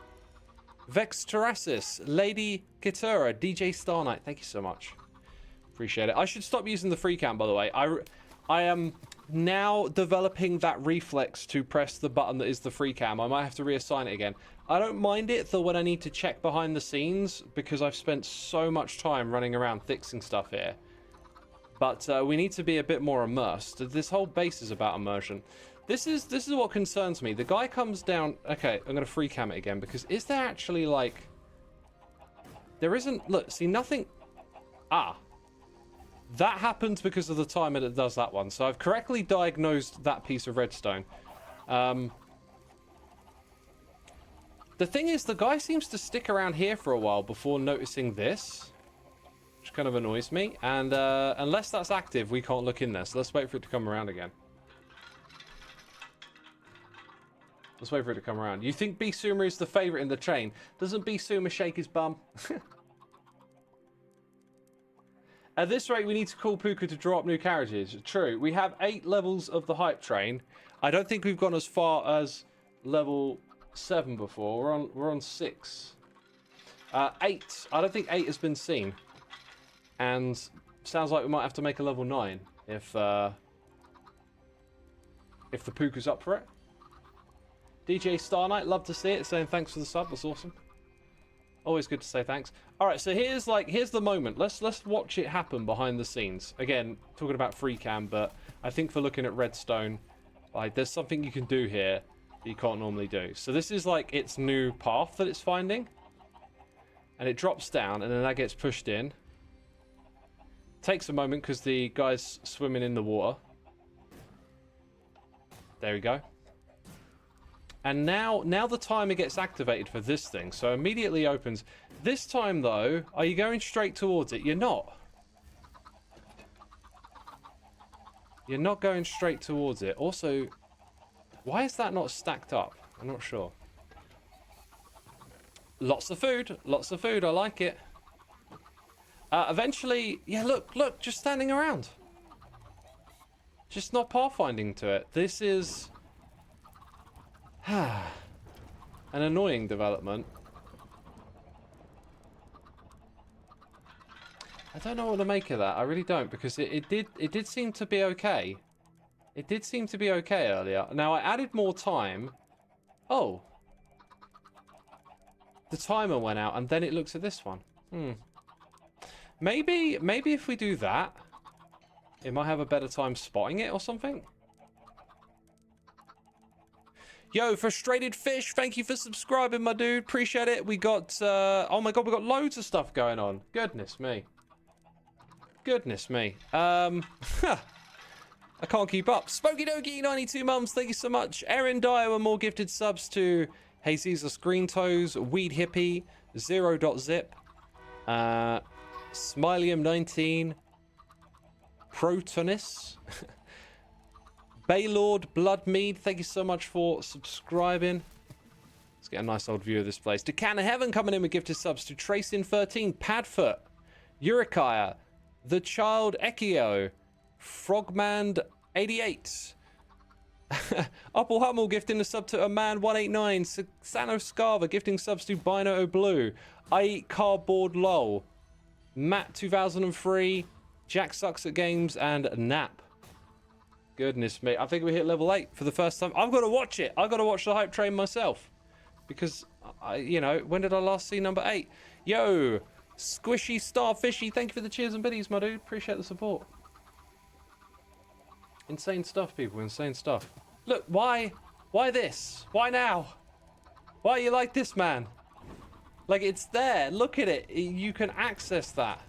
Vex Terrasis, Lady Kitura, DJ Star Knight. Thank you so much. Appreciate it. I should stop using the free cam, by the way. I am now developing that reflex to press the button that is the free cam. I might have to reassign it again. I don't mind it though when I need to check behind the scenes, because I've spent so much time running around fixing stuff here. But we need to be a bit more immersed. This whole base is about immersion. This is what concerns me. The guy comes down. Okay, I'm gonna free cam it again because is there actually like? There isn't. Look, see nothing. Ah, that happens because of the timer that does that one. So I've correctly diagnosed that piece of redstone. The thing is, the guy seems to stick around here for a while before noticing this, which kind of annoys me. And unless that's active, we can't look in there. So let's wait for it to come around again. Let's wait for it to come around. You think Xisuma is the favorite in the chain? Doesn't Xisuma shake his bum? At this rate, we need to call Puka to draw up new carriages. True. We have 8 levels of the hype train. I don't think we've gone as far as level 7 before. We're on 6. 8. I don't think 8 has been seen. And sounds like we might have to make a level 9 if the Puka's up for it. DJ Star Knight, love to see it, saying thanks for the sub. That's awesome. Always good to say thanks. All right, so here's the moment. Let's watch it happen behind the scenes. Again, talking about free cam, but I think for looking at redstone, like there's something you can do here that you can't normally do. So this is like its new path that it's finding, and it drops down, and then that gets pushed in. Takes a moment because the guy's swimming in the water. There we go. And now the timer gets activated for this thing. So immediately opens. This time, though, are you going straight towards it? You're not. You're not going straight towards it. Also, why is that not stacked up? I'm not sure. Lots of food. Lots of food. I like it. Eventually, yeah, look, just standing around. Just not pathfinding to it. This is... an annoying development. I don't know what to make of that. I really don't, because it did seem to be okay. It did seem to be okay earlier. Now I added more time. Oh. The timer went out and then it looks at this one. Maybe if we do that, it might have a better time spotting it or something. Yo, Frustrated Fish, thank you for subscribing, my dude. Appreciate it. We got, oh my god, we got loads of stuff going on. Goodness me. Goodness me. I can't keep up. Spooky Dokie, 92 mums, thank you so much. Erin Dyer with more gifted subs to Hey Caesar Screen Toes, Weed Hippie, Zero.zip, Smilium19, Protonis. Baylord Bloodmead, thank you so much for subscribing. Let's get a nice old view of this place. Decana Heaven coming in with gifted subs to Tracing13, Padfoot, Urikaya, The Child Ekio, Frogman88, Upple Hummel gifting a sub to a man 189, Sano Scarver gifting subs to Bino Blue, I Eat Cardboard Lol, Matt 2003, Jack Sucks at Games, and Nap. Goodness me, I think we hit level 8 for the first time. I've got to watch it. I've got to watch the hype train myself. Because, you know, when did I last see number 8? Yo, Squishy Starfishy, thank you for the cheers and biddies, my dude. Appreciate the support. Insane stuff, people, insane stuff. Look, why this? Why now? Why are you like this, man? Like, it's there. Look at it. You can access that.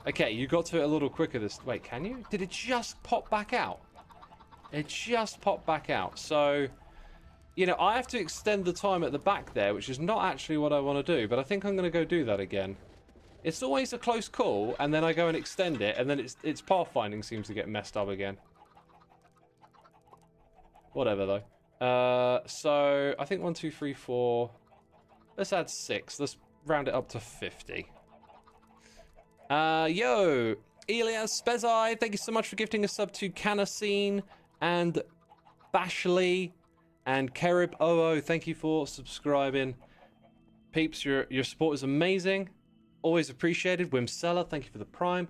Okay, you got to it a little quicker this... Wait, can you? Did it just pop back out? It just popped back out. So, you know, I have to extend the time at the back there, which is not actually what I want to do, but I think I'm going to go do that again. It's always a close call, and then I go and extend it, and then its pathfinding seems to get messed up again. Whatever, though. So, I think 1, 2, 3, 4... Let's add 6. Let's round it up to 50. Yo, Elias Spezai, thank you so much for gifting a sub to Canacine and Bashley and Kerib Oo. Thank you for subscribing. Peeps, your support is amazing. Always appreciated. Wimsella, thank you for the prime.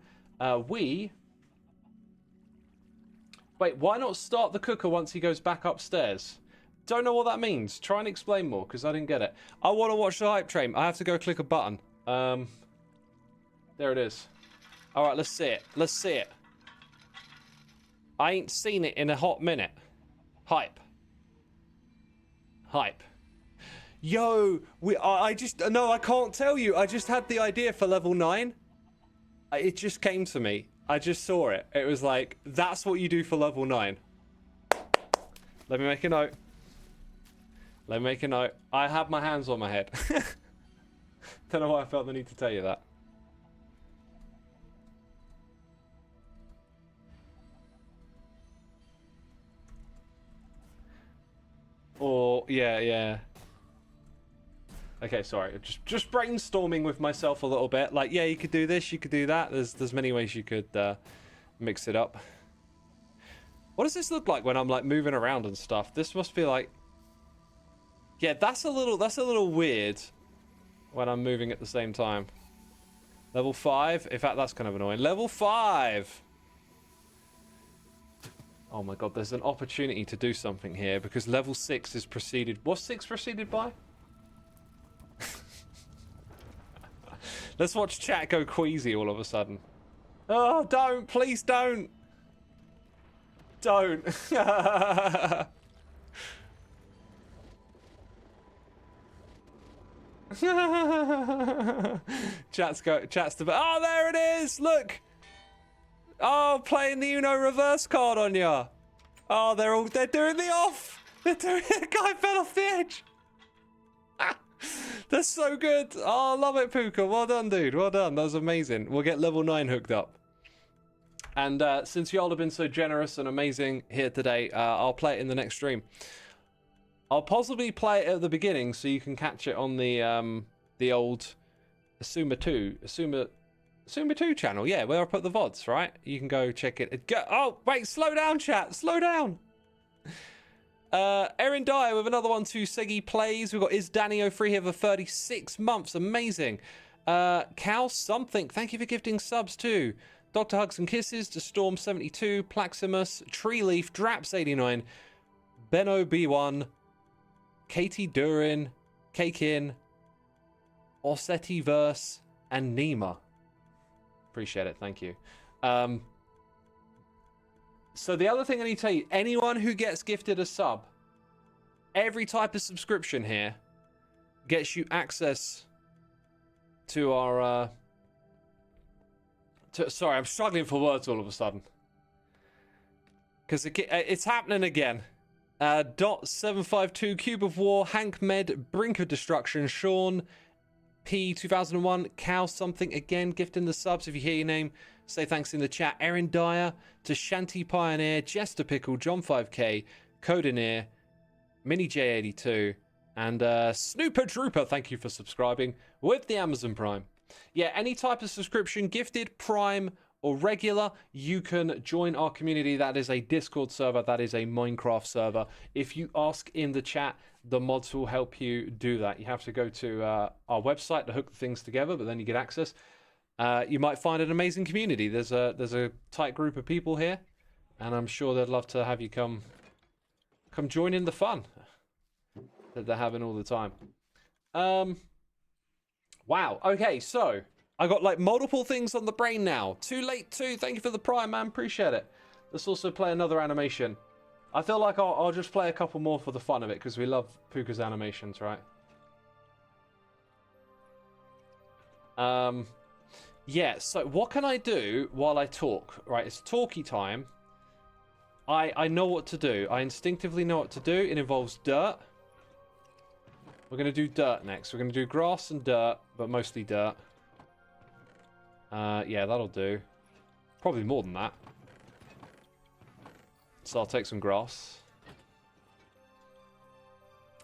Wait, why not start the cooker once he goes back upstairs? Don't know what that means. Try and explain more, because I didn't get it. I want to watch the hype train. I have to go click a button. There it is. All right, let's see it. Let's see it. I ain't seen it in a hot minute. Hype. Hype. Yo, I just, no, I can't tell you. I just had the idea for level 9. It just came to me. I just saw it. It was like, that's what you do for level 9. Let me make a note. Let me make a note. I have my hands on my head. Don't know why I felt the need to tell you that. Or, yeah. Okay, sorry. Just brainstorming with myself a little bit. Like, yeah, you could do this, you could do that. There's many ways you could mix it up. What does this look like when I'm like moving around and stuff? This must be like, yeah, that's a little weird when I'm moving at the same time. Level 5. In fact, that's kind of annoying. Level 5. Oh my god, there's an opportunity to do something here because level 6 is preceded. What's 6 preceded by? Let's watch chat go queasy all of a sudden. Oh, don't. Please don't. Don't. Chat's the... Oh, there it is. Look. Oh, playing the Uno reverse card on ya. Oh, they're doing the off. They're doing... The guy fell off the edge. That's so good. Oh, I love it, Puka. Well done, dude. Well done. That was amazing. We'll get level 9 hooked up. And since y'all have been so generous and amazing here today, I'll play it in the next stream. I'll possibly play it at the beginning so you can catch it on the old Xisuma 2 channel. Yeah, where I put the VODs, right? You can go check it. Oh, wait, slow down, chat. Slow down. Erin Dyer with another one to Segi Plays. We've got Is Danny 03 here for 36 months. Amazing. Cal Something. Thank you for gifting subs too. Dr. Hugs and Kisses to Storm 72, Plaximus, Treeleaf, Draps 89, Benno B1, Katie Durin, Kakin, Ossetti Verse, and Nima. Appreciate it. Thank you. So the other thing I need to tell you, anyone who gets gifted a sub, every type of subscription here gets you access to our... sorry, I'm struggling for words all of a sudden. Because it's happening again. Dot 752, Cube of War, Hank Med, Brink of Destruction, Sean, P 2001, Cow Something again, gifting the subs. If you hear your name, say thanks in the chat. Erin Dyer, to Shanty Pioneer, Jester Pickle, John 5K, Codeneer, Mini J82, and Snooper Drooper. Thank you for subscribing with the Amazon Prime. Yeah, any type of subscription, gifted, Prime, or regular, you can join our community. That is a Discord server. That is a Minecraft server. If you ask in the chat, the mods will help you do that. You have to go to our website to hook the things together, but then you get access. You might find an amazing community. There's a tight group of people here, and I'm sure they'd love to have you come join in the fun that they're having all the time. Wow. Okay, so I got like multiple things on the brain now. Too late too. Thank you for the Prime, man. Appreciate it. Let's also play another animation. I feel like I'll just play a couple more for the fun of it because we love Puka's animations, right? Yeah, so what can I do while I talk? Right, it's talkie time. I know what to do. I instinctively know what to do. It involves dirt. We're going to do dirt next. We're going to do grass and dirt, but mostly dirt. Yeah, that'll do. Probably more than that. So I'll take some grass.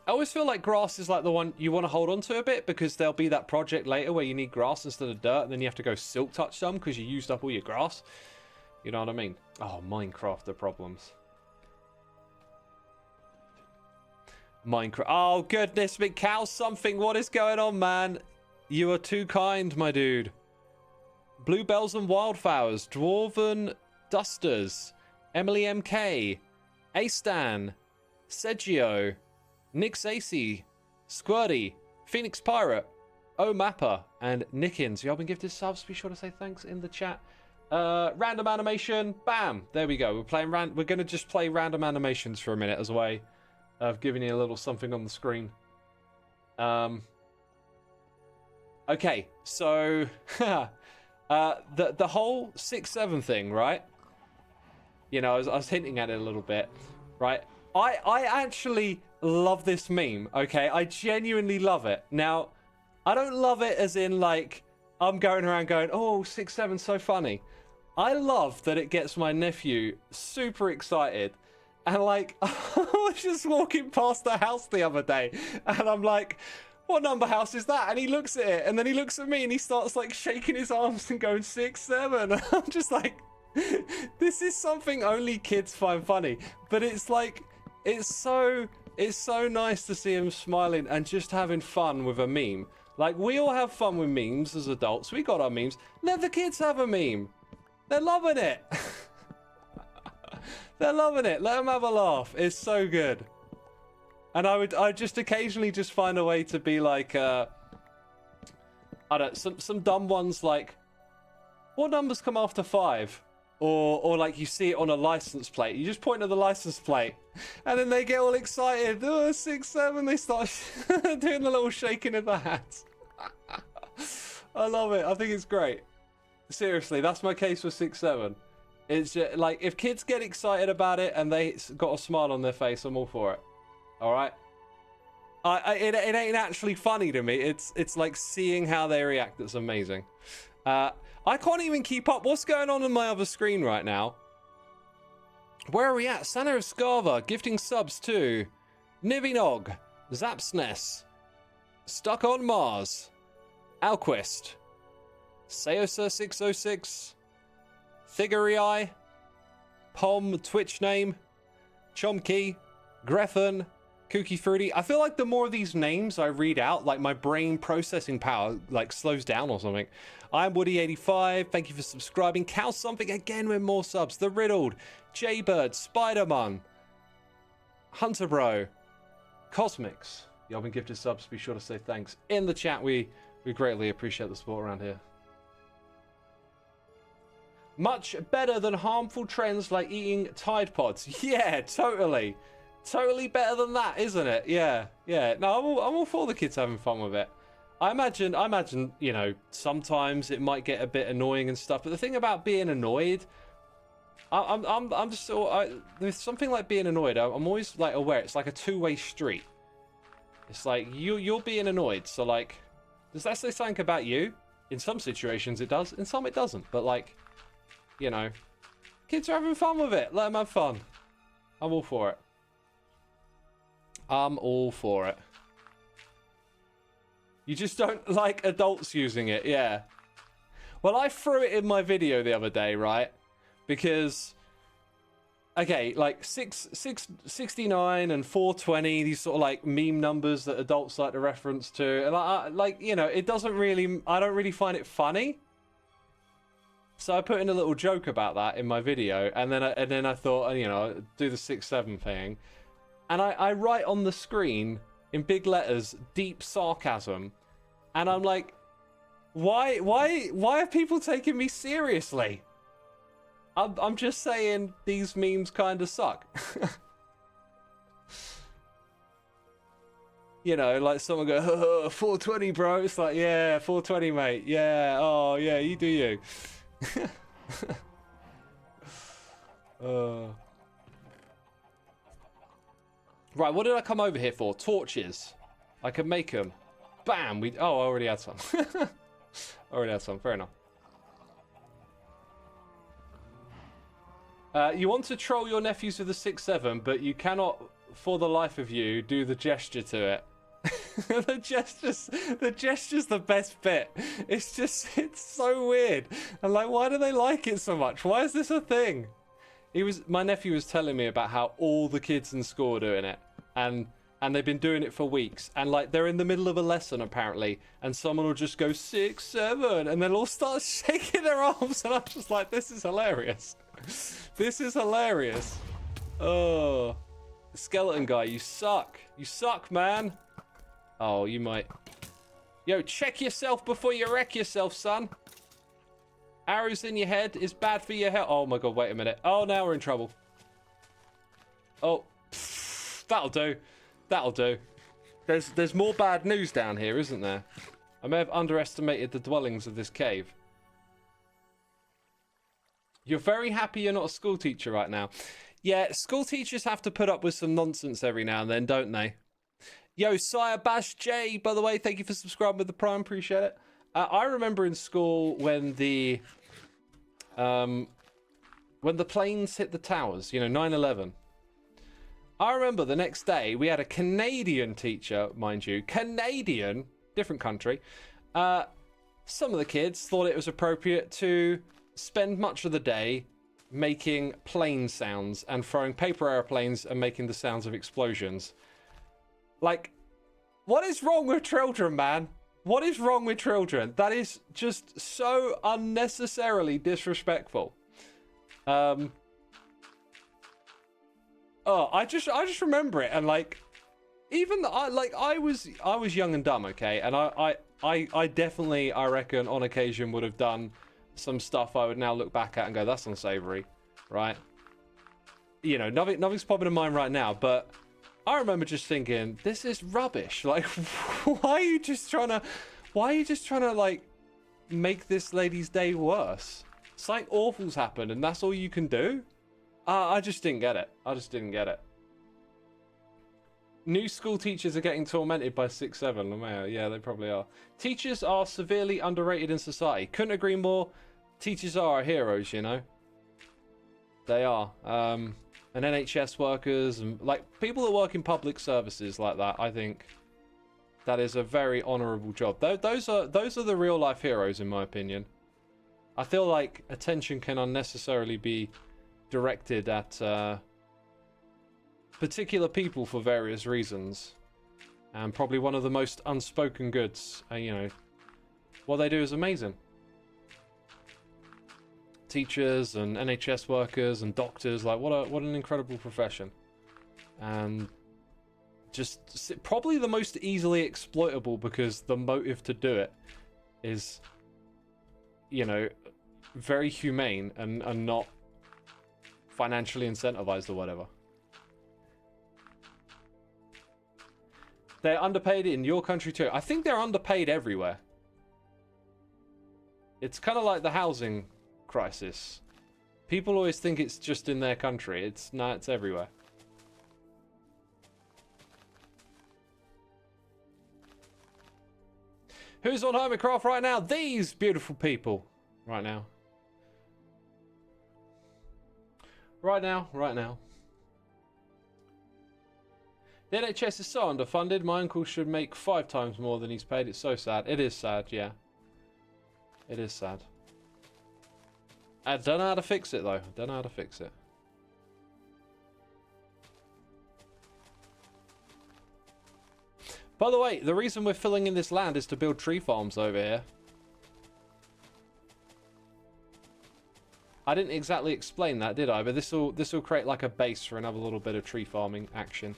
I always feel like grass is like the one you want to hold on to a bit because there'll be that project later where you need grass instead of dirt and then you have to go silk touch some because you used up all your grass. You know what I mean? Oh, Minecraft, the problems. Minecraft. Oh, goodness me, Cow Something. What is going on, man? You are too kind, my dude. Bluebells and Wildflowers. Dwarven Dusters. Emily MK. Astan. Sergio. Nick Sacy. Squirty. Phoenix Pirate. O Mapper. And Nickins. Y'all been gifted subs. Be sure to say thanks in the chat. Random animation. Bam. There we go. We're going to just play random animations for a minute as a way of giving you a little something on the screen. Okay, so the whole 6-7 thing, right? You know, I was hinting at it a little bit, right? I actually love this meme, okay? I genuinely love it. Now, I don't love it as in, like, I'm going around going, oh, 6-7's so funny. I love that it gets my nephew super excited. And, like, I was just walking past the house the other day, and I'm like, what number house is that? And he looks at it, and then he looks at me, and he starts, like, shaking his arms and going, 6-7. And I'm just like, this is something only kids find funny. But it's like, it's so nice to see him smiling and just having fun with a meme. Like, we all have fun with memes as adults. We got our memes. Let the kids have a meme. They're loving it. They're loving it. Let them have a laugh. It's so good. And I'd just occasionally just find a way to be like, I don't know, some dumb ones like, what numbers come after 5? Or like you see it on a license plate. You just point at the license plate, and then they get all excited. Oh, 6-7. They start doing the little shaking of the hats. I love it. I think it's great. Seriously, that's my case with 6-7. It's just, like, if kids get excited about it and they got a smile on their face, I'm all for it. All right. It ain't actually funny to me. It's like seeing how they react. That's amazing. I can't even keep up. What's going on my other screen right now? Where are we at? Santa of Scarva gifting subs to Nivinog, Zapsness, Stuck on Mars, Alquist, Seosa606, Thiggery, Pom Twitch name, Chomkey, Greffin, Kooky Fruity. I feel like the more of these names I read out, like my brain processing power like slows down or something. I'm Woody85. Thank you for subscribing. Cow something again with more subs. The Riddled, Jaybird, Spider-Man, Hunter Bro, Cosmics. Y'all been gifted subs. Be sure to say thanks in the chat. We greatly appreciate the support around here. Much better than harmful trends like eating Tide Pods. Yeah, totally. Totally better than that, isn't it? Yeah. No, I'm all for the kids having fun with it. I imagine, you know, sometimes it might get a bit annoying and stuff. But the thing about being annoyed, I'm just there's something like being annoyed. I'm always like aware it's like a two-way street. It's like you're being annoyed. So like, does that say something about you? In some situations it does. In some it doesn't. But like, you know, kids are having fun with it. Let them have fun. I'm all for it. I'm all for it. You just don't like adults using it, yeah. Well, I threw it in my video the other day, right? Because, okay, like 669 and 420, these sort of like meme numbers that adults like to reference to, and I like, you know, it doesn't really, I don't really find it funny. So I put in a little joke about that in my video, and then I thought, you know, do the 6-7 thing, and I write on the screen in big letters, deep sarcasm, and I'm like, why are people taking me seriously? I'm just saying these memes kind of suck. You know, like someone go, oh, 420, bro. It's like, yeah, 420, mate. Yeah, oh, yeah, you do you. Right, what did I come over here for? Torches. I can make them. Bam! I already had some. Already had some. Fair enough. You want to troll your nephews with a 6-7, but you cannot, for the life of you, do the gesture to it. the gesture's the best bit. It's so weird. And like, why do they like it so much? Why is this a thing? My nephew was telling me about how all the kids in school are doing it, and they've been doing it for weeks, and like they're in the middle of a lesson apparently, and someone will just go 6-7, and they'll all start shaking their arms, and I'm just like, this is hilarious. This is hilarious. Oh, skeleton guy, you suck. You suck, man. Oh, you might. Yo, check yourself before you wreck yourself, son. Arrows in your head is bad for your health. Oh my god, wait a minute. Oh, now we're in trouble. Oh, that'll do. That'll do. There's more bad news down here, isn't there? I may have underestimated the dwellings of this cave. You're very happy you're not a school teacher right now. Yeah, school teachers have to put up with some nonsense every now and then, don't they? Yo, Sire Bash J, by the way, thank you for subscribing with the Prime. Appreciate it. I remember in school when the planes hit the towers, you know, 9/11. I remember the next day we had a Canadian teacher, mind you, Canadian, different country. Some of the kids thought it was appropriate to spend much of the day making plane sounds and throwing paper airplanes and making the sounds of explosions. Like, what is wrong with children, man? What is wrong with children? That is just so unnecessarily disrespectful. Oh, I just remember it, and like, even I was young and dumb, okay, and I definitely, I reckon, on occasion would have done some stuff I would now look back at and go, that's unsavory, right? You know, nothing's popping in mind right now, but I remember just thinking, this is rubbish. Like, why are you just trying to like make this lady's day worse? Something awful's happened and that's all you can do? I just didn't get it. I just didn't get it. New school teachers are getting tormented by 6-7. Yeah, they probably are. Teachers are severely underrated in society. Couldn't agree more. Teachers are our heroes, you know. They are. And NHS workers and like people that work in public services like that, I think that is a very honourable job. Those are the real life heroes, in my opinion. I feel like attention can unnecessarily be directed at particular people for various reasons, and probably one of the most unspoken goods. You know, what they do is amazing. Teachers and NHS workers and doctors, like what an incredible profession, and just probably the most easily exploitable because the motive to do it is, you know, very humane and not financially incentivized or whatever. They're underpaid in your country too. I think they're underpaid everywhere. It's kind of like the housing crisis. People always think it's just in their country. It's not, it's everywhere. Who's on Hermitcraft right now? These beautiful people. Right now. Right now. Right now. The NHS is so underfunded. My uncle should make 5 times more than he's paid. It's so sad. It is sad, yeah. It is sad. I don't know how to fix it, though. I don't know how to fix it. By the way, the reason we're filling in this land is to build tree farms over here. I didn't exactly explain that, did I? But this will create like a base for another little bit of tree farming action.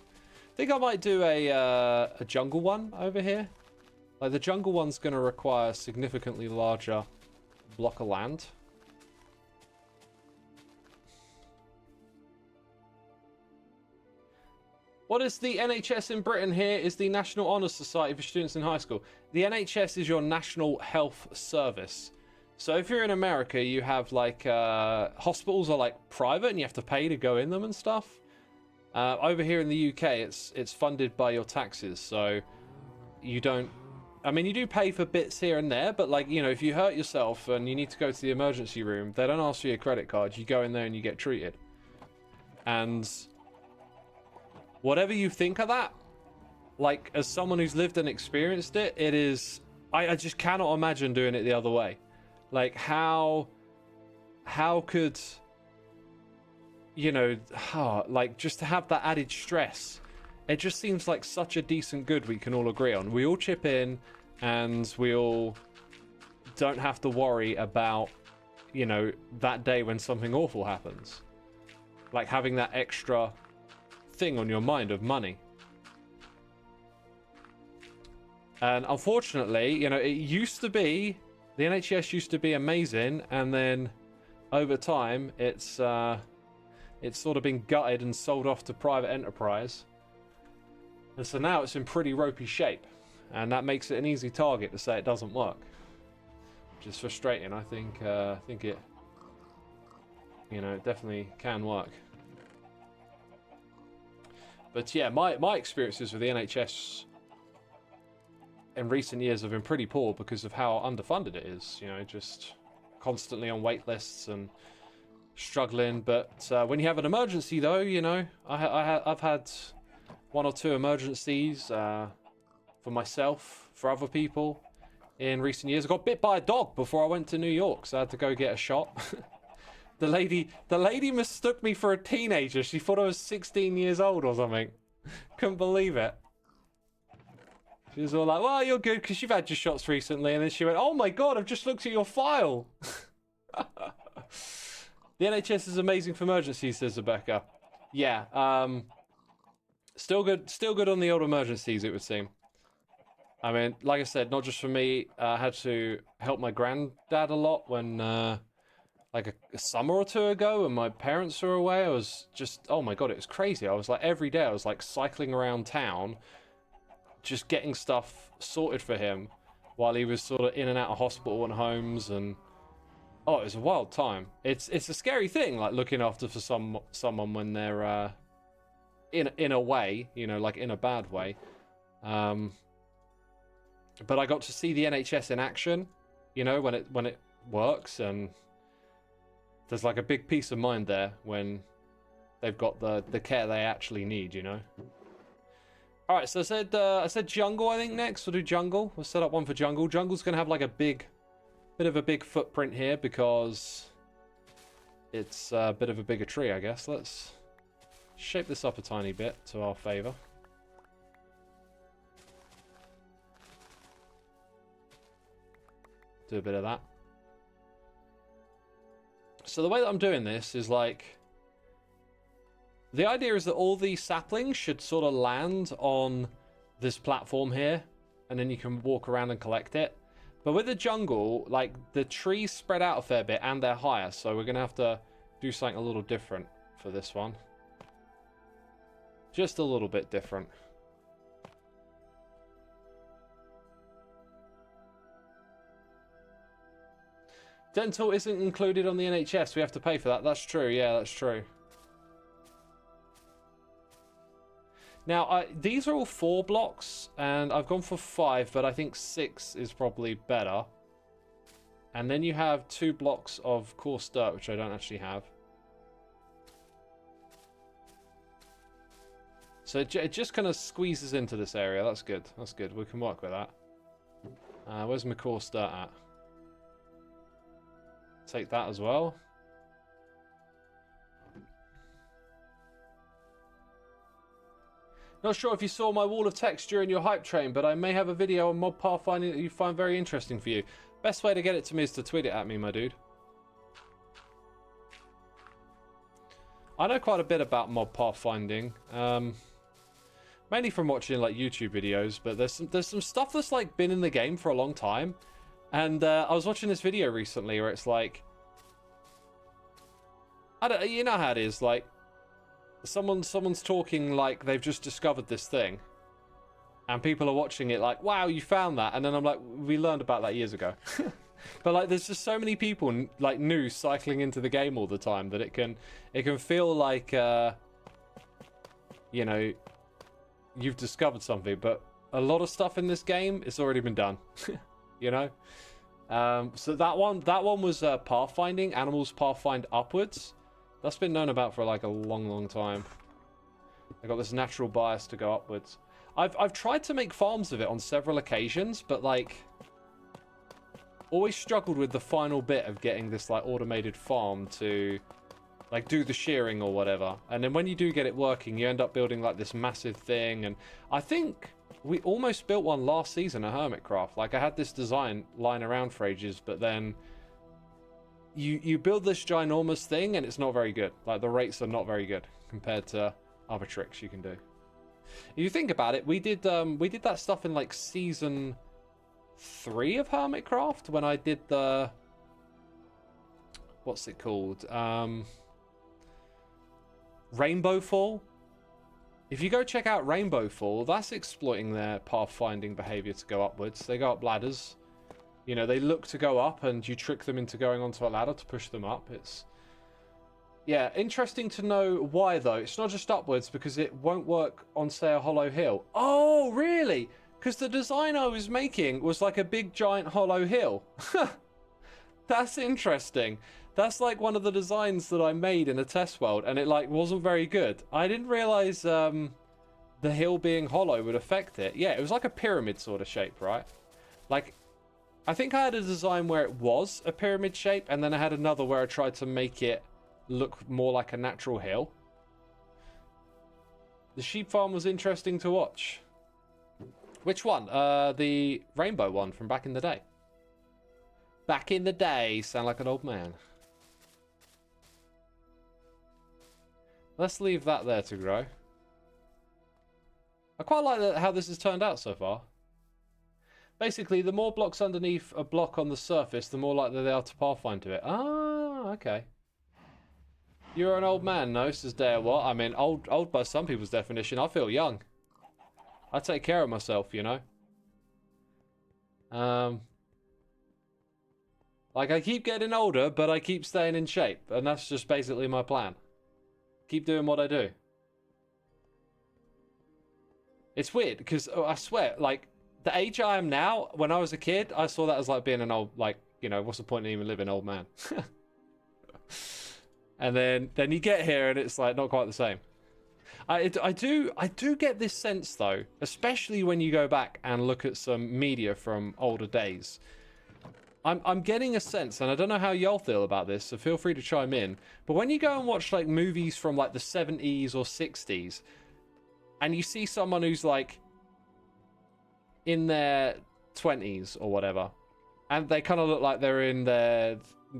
I think I might do a jungle one over here. Like the jungle one's going to require a significantly larger block of land. What is the NHS in Britain here? Is the National Honours Society for students in high school. The NHS is your National Health Service. So if you're in America, you have like hospitals are like private and you have to pay to go in them and stuff. Over here in the UK, it's funded by your taxes, so you don't. I mean, you do pay for bits here and there, but like, you know, if you hurt yourself and you need to go to the emergency room, they don't ask for your credit card. You go in there and you get treated. And whatever you think of that, like as someone who's lived and experienced it, it is. I just cannot imagine doing it the other way. Like how could, you know, like just to have that added stress. It just seems like such a decent good we can all agree on. We all chip in and we all don't have to worry about, you know, that day when something awful happens. Like having that extra thing on your mind of money. And unfortunately, you know, it used to be The NHS used to be amazing, and then over time, it's sort of been gutted and sold off to private enterprise. And so now it's in pretty ropey shape, and that makes it an easy target to say it doesn't work, which is frustrating. I think it, you know, it definitely can work. But yeah, my experiences with the NHS in recent years have been pretty poor because of how underfunded it is. You know, just constantly on wait lists and struggling. But when you have an emergency, though, you know, I've had 1 or 2 emergencies for myself, for other people in recent years. I got bit by a dog before I went to New York, so I had to go get a shot. The lady mistook me for a teenager. She thought I was 16 years old or something. Couldn't believe it. She was all like, well, you're good because you've had your shots recently. And then she went, oh my God, I've just looked at your file. The NHS is amazing for emergencies, says Rebecca. Yeah, still good on the old emergencies, it would seem. I mean, like I said, not just for me, I had to help my granddad a lot when, like a summer or 2 ago when my parents were away. I was just, oh my God, it was crazy. I was like, every day I was like cycling around town, just getting stuff sorted for him while he was sort of in and out of hospital and homes. And oh, it was a wild time. It's a scary thing, like looking after for someone when they're in a way, you know, like in a bad way. But I got to see the NHS in action, you know, when it works, and there's like a big peace of mind there when they've got the care they actually need, you know. All right, so I said jungle. I think next we'll do jungle. We'll set up one for jungle. Jungle's gonna have like a bit of a big footprint here because it's a bit of a bigger tree, I guess. Let's shape this up a tiny bit to our favor. Do a bit of that. So the way that I'm doing this is like, the idea is that all these saplings should sort of land on this platform here, and then you can walk around and collect it. But with the jungle, like, the trees spread out a fair bit and they're higher, so we're gonna have to do something a little different for this one. Just a little bit different. Dental isn't included on the NHS. We have to pay for that. That's true. Yeah, that's true. Now, these are all 4 blocks, and I've gone for 5, but I think 6 is probably better. And then you have 2 blocks of coarse dirt, which I don't actually have. So it just kind of squeezes into this area. That's good. That's good. We can work with that. Where's my coarse dirt at? Take that as well. Not sure if you saw my wall of text during your hype train, but I may have a video on mod pathfinding that you find very interesting for you. Best way to get it to me is to tweet it at me, my dude. I know quite a bit about mod pathfinding, mainly from watching like YouTube videos, but there's some stuff that's like been in the game for a long time. And I was watching this video recently where it's like, you know how it is, like someone's talking like they've just discovered this thing, and people are watching it like, wow, you found that, and then I'm like, we learned about that years ago. But like, there's just so many people like new cycling into the game all the time that it can feel like you know, you've discovered something, but a lot of stuff in this game it's already been done. You know. So that one was pathfinding. Animals pathfind upwards. That's been known about for like a long time. I got this natural bias to go upwards. I've tried to make farms of it on several occasions, but like always struggled with the final bit of getting this like automated farm to like do the shearing or whatever. And then when you do get it working, you end up building like this massive thing. And I think we almost built one last season at Hermitcraft. Like, I had this design lying around for ages, but then you build this ginormous thing and it's not very good. Like, the rates are not very good compared to other tricks you can do. If you think about it, we did that stuff in like season 3 of Hermitcraft when I did the... What's it called? Rainbow Fall. If you go check out Rainbow Fall, that's exploiting their pathfinding behavior to go upwards. They go up ladders. You know, they look to go up and you trick them into going onto a ladder to push them up. It's... Yeah, interesting to know why, though. It's not just upwards, because it won't work on, say, a hollow hill. Oh, really? Because the design I was making was like a big, giant hollow hill. That's interesting. That's like one of the designs that I made in a test world, and it like wasn't very good. I didn't realize the hill being hollow would affect it. Yeah, it was like a pyramid sort of shape, right? Like, I think I had a design where it was a pyramid shape, and then I had another where I tried to make it look more like a natural hill. The sheep farm was interesting to watch. Which one? The rainbow one from back in the day. Back in the day. Sound like an old man. Let's leave that there to grow. I quite like how this has turned out so far. Basically, the more blocks underneath a block on the surface, the more likely they are to pathfind to it. Ah, okay. You're an old man, no, says Dare what? I mean, old by some people's definition. I feel young. I take care of myself, you know. Like, I keep getting older, but I keep staying in shape. And that's just basically my plan. Keep doing what I do. It's weird, because I swear, like, the age I am now, when I was a kid, I saw that as, like, being an old, like, you know, what's the point in even living, old man? And then you get here, and it's, like, not quite the same. I do get this sense, though, especially when you go back and look at some media from older days. I'm getting a sense, and I don't know how y'all feel about this, so feel free to chime in. But when you go and watch like movies from like the 70s or 60s, and you see someone who's like in their 20s or whatever, and they kind of look like they're in their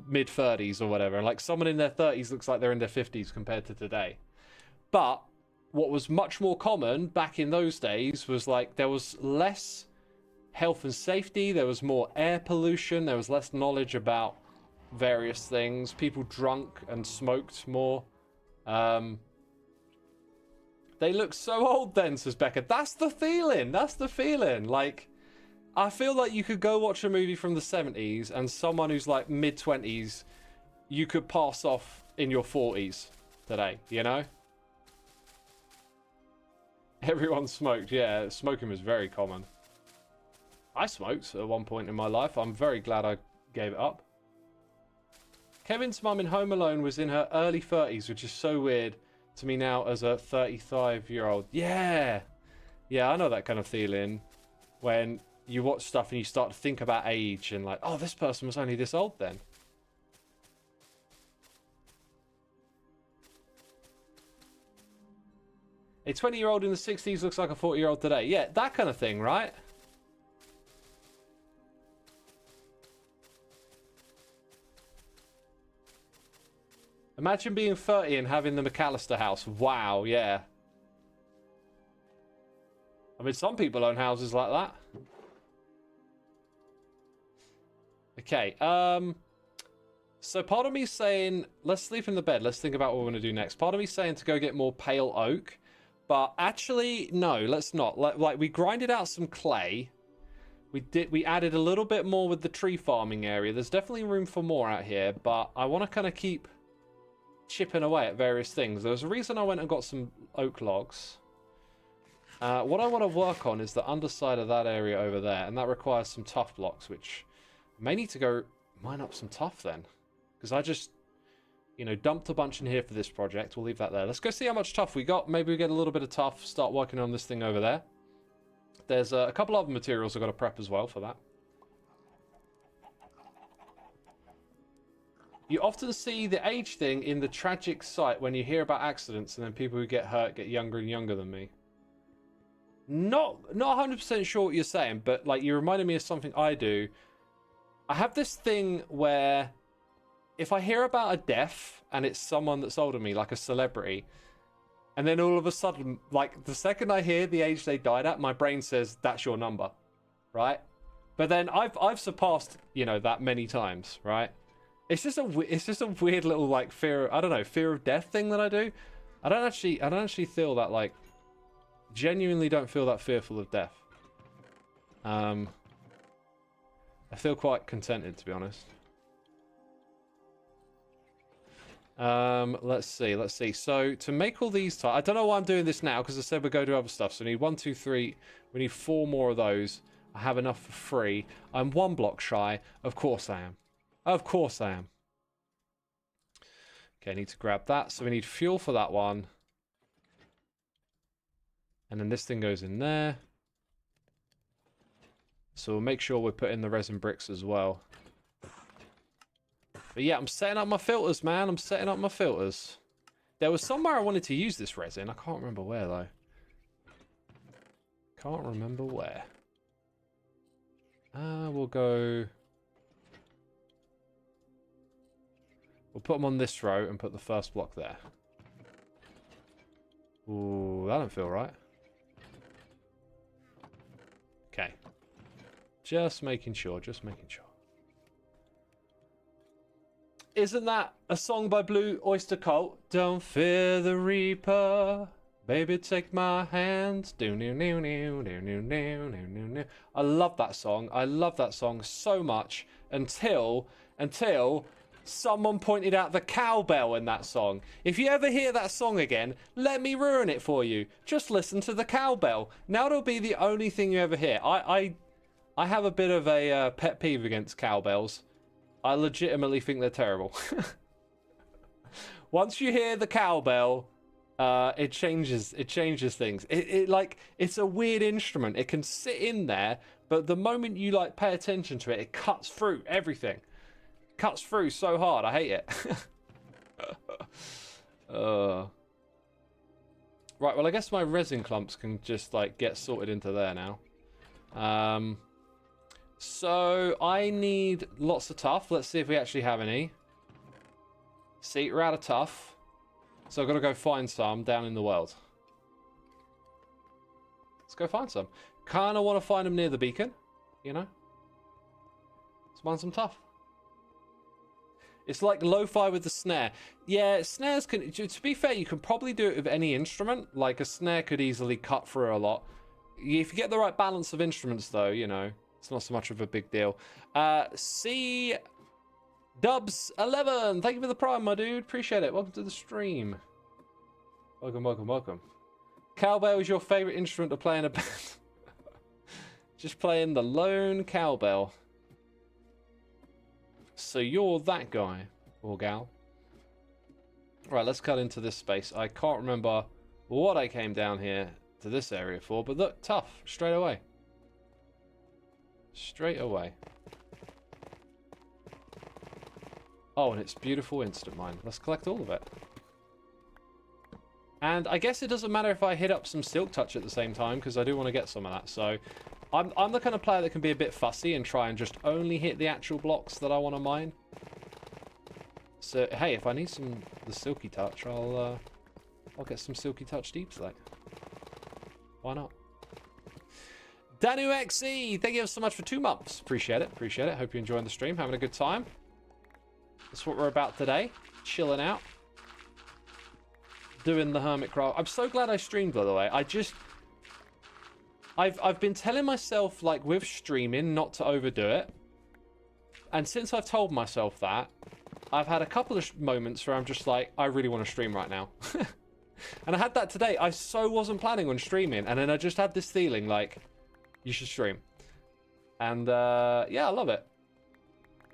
mid 30s or whatever, and like someone in their 30s looks like they're in their 50s compared to today. But what was much more common back in those days was like there was less health and safety, there was more air pollution, there was less knowledge about various things, people drunk and smoked more. They look so old then, says Becca. That's the feeling, like I feel like you could go watch a movie from the 70s and someone who's like mid-20s you could pass off in your 40s today, you know? Everyone smoked, yeah, smoking was very common. I smoked at one point in my life. I'm very glad I gave it up. Kevin's mum in Home Alone was in her early 30s, which is so weird to me now as a 35-year-old. Yeah. Yeah, I know that kind of feeling when you watch stuff and you start to think about age and like, oh, this person was only this old then. A 20-year-old in the 60s looks like a 40-year-old today. Yeah, that kind of thing, right? Imagine being 30 and having the McAllister house. Wow, yeah. I mean, some people own houses like that. Okay, so part of me is saying, let's sleep in the bed. Let's think about what we're going to do next. Part of me is saying to go get more pale oak. But actually, no, let's not. Like, we grinded out some clay. We added a little bit more with the tree farming area. There's definitely room for more out here. But I want to kind of keep chipping away at various things. There was a reason I went and got some oak logs. What I want to work on is the underside of that area over there, and that requires some tough blocks, which I may need to go mine up some tough then, because I just, you know, dumped a bunch in here for this project. We'll leave that there. Let's go see how much tough we got. Maybe we get a little bit of tough, start working on this thing over there. There's a couple other materials I've got to prep as well for that. You often see the age thing in the tragic sight when you hear about accidents and then people who get hurt get younger and younger than me. Not 100% sure what you're saying, but like you reminded me of something I do. I have this thing where if I hear about a death and it's someone that's older than me, like a celebrity, and then all of a sudden, like the second I hear the age they died at, my brain says, that's your number, right? But then I've surpassed, you know, that many times, right? It's just a weird little like fear, I don't know, fear of death thing that I do. I don't actually feel that, like, genuinely don't feel that fearful of death. I feel quite contented, to be honest. Let's see. So to make all these I don't know why I'm doing this now, because I said we'll go to other stuff. So we need 1, 2, 3. We need 4 more of those. I have enough for 3. I'm 1 block shy. Of course I am. Of course I am. Okay, I need to grab that. So we need fuel for that one. And then this thing goes in there. So we'll make sure we put in the resin bricks as well. But yeah, I'm setting up my filters, man. I'm setting up my filters. There was somewhere I wanted to use this resin. I can't remember where, though. Can't remember where. We'll go... We'll put them on this row and put the first block there. Ooh, that don't feel right. Okay. Just making sure, just making sure. Isn't that a song by Blue Oyster Cult? Don't fear the Reaper, baby, take my hand. I love that song. I love that song so much until someone pointed out the cowbell in that song. If you ever hear that song again, let me ruin it for you. Just listen to the cowbell. Now it'll be the only thing you ever hear. I have a bit of a pet peeve against cowbells. I legitimately think they're terrible. Once you hear the cowbell, it changes things. It's a weird instrument. It can sit in there, but the moment you like pay attention to it, it cuts through everything. Cuts through so hard. I hate it. Right, well, I guess my resin clumps can just like get sorted into there now. So I need lots of tough. Let's see if we actually have any. See, we're out of tough. So I've got to go find some down in the world. Let's go find some. Kind of want to find them near the beacon, you know? Let's find some tough. It's like lo-fi with the snare. Yeah, snares can... To be fair, you can probably do it with any instrument. Like, a snare could easily cut through a lot. If you get the right balance of instruments, though, you know, it's not so much of a big deal. C... Dubs11, thank you for the prime, my dude. Appreciate it. Welcome to the stream. Welcome, welcome, welcome. Cowbell is your favorite instrument to play in a band. Just playing the lone cowbell. So you're that guy or gal. Right, let's cut into this space. I can't remember what I came down here to this area for, but look, tough, straight away. Straight away. Oh, and it's beautiful instant mine. Let's collect all of it. And I guess it doesn't matter if I hit up some Silk Touch at the same time, because I do want to get some of that. So I'm the kind of player that can be a bit fussy and try and just only hit the actual blocks that I want to mine. So hey, if I need the Silky Touch, I'll get some Silky Touch deep slate. Why not? Danu XE, thank you so much for 2 months. Appreciate it, appreciate it. Hope you're enjoying the stream, having a good time. That's what we're about today. Chilling out. Doing the Hermitcraft. I'm so glad I streamed, by the way. I've been telling myself, like, with streaming, not to overdo it. And since I've told myself that, I've had a couple of moments where I'm just like, I really want to stream right now. And I had that today. I so wasn't planning on streaming. And then I just had this feeling like, you should stream. And, yeah, I love it.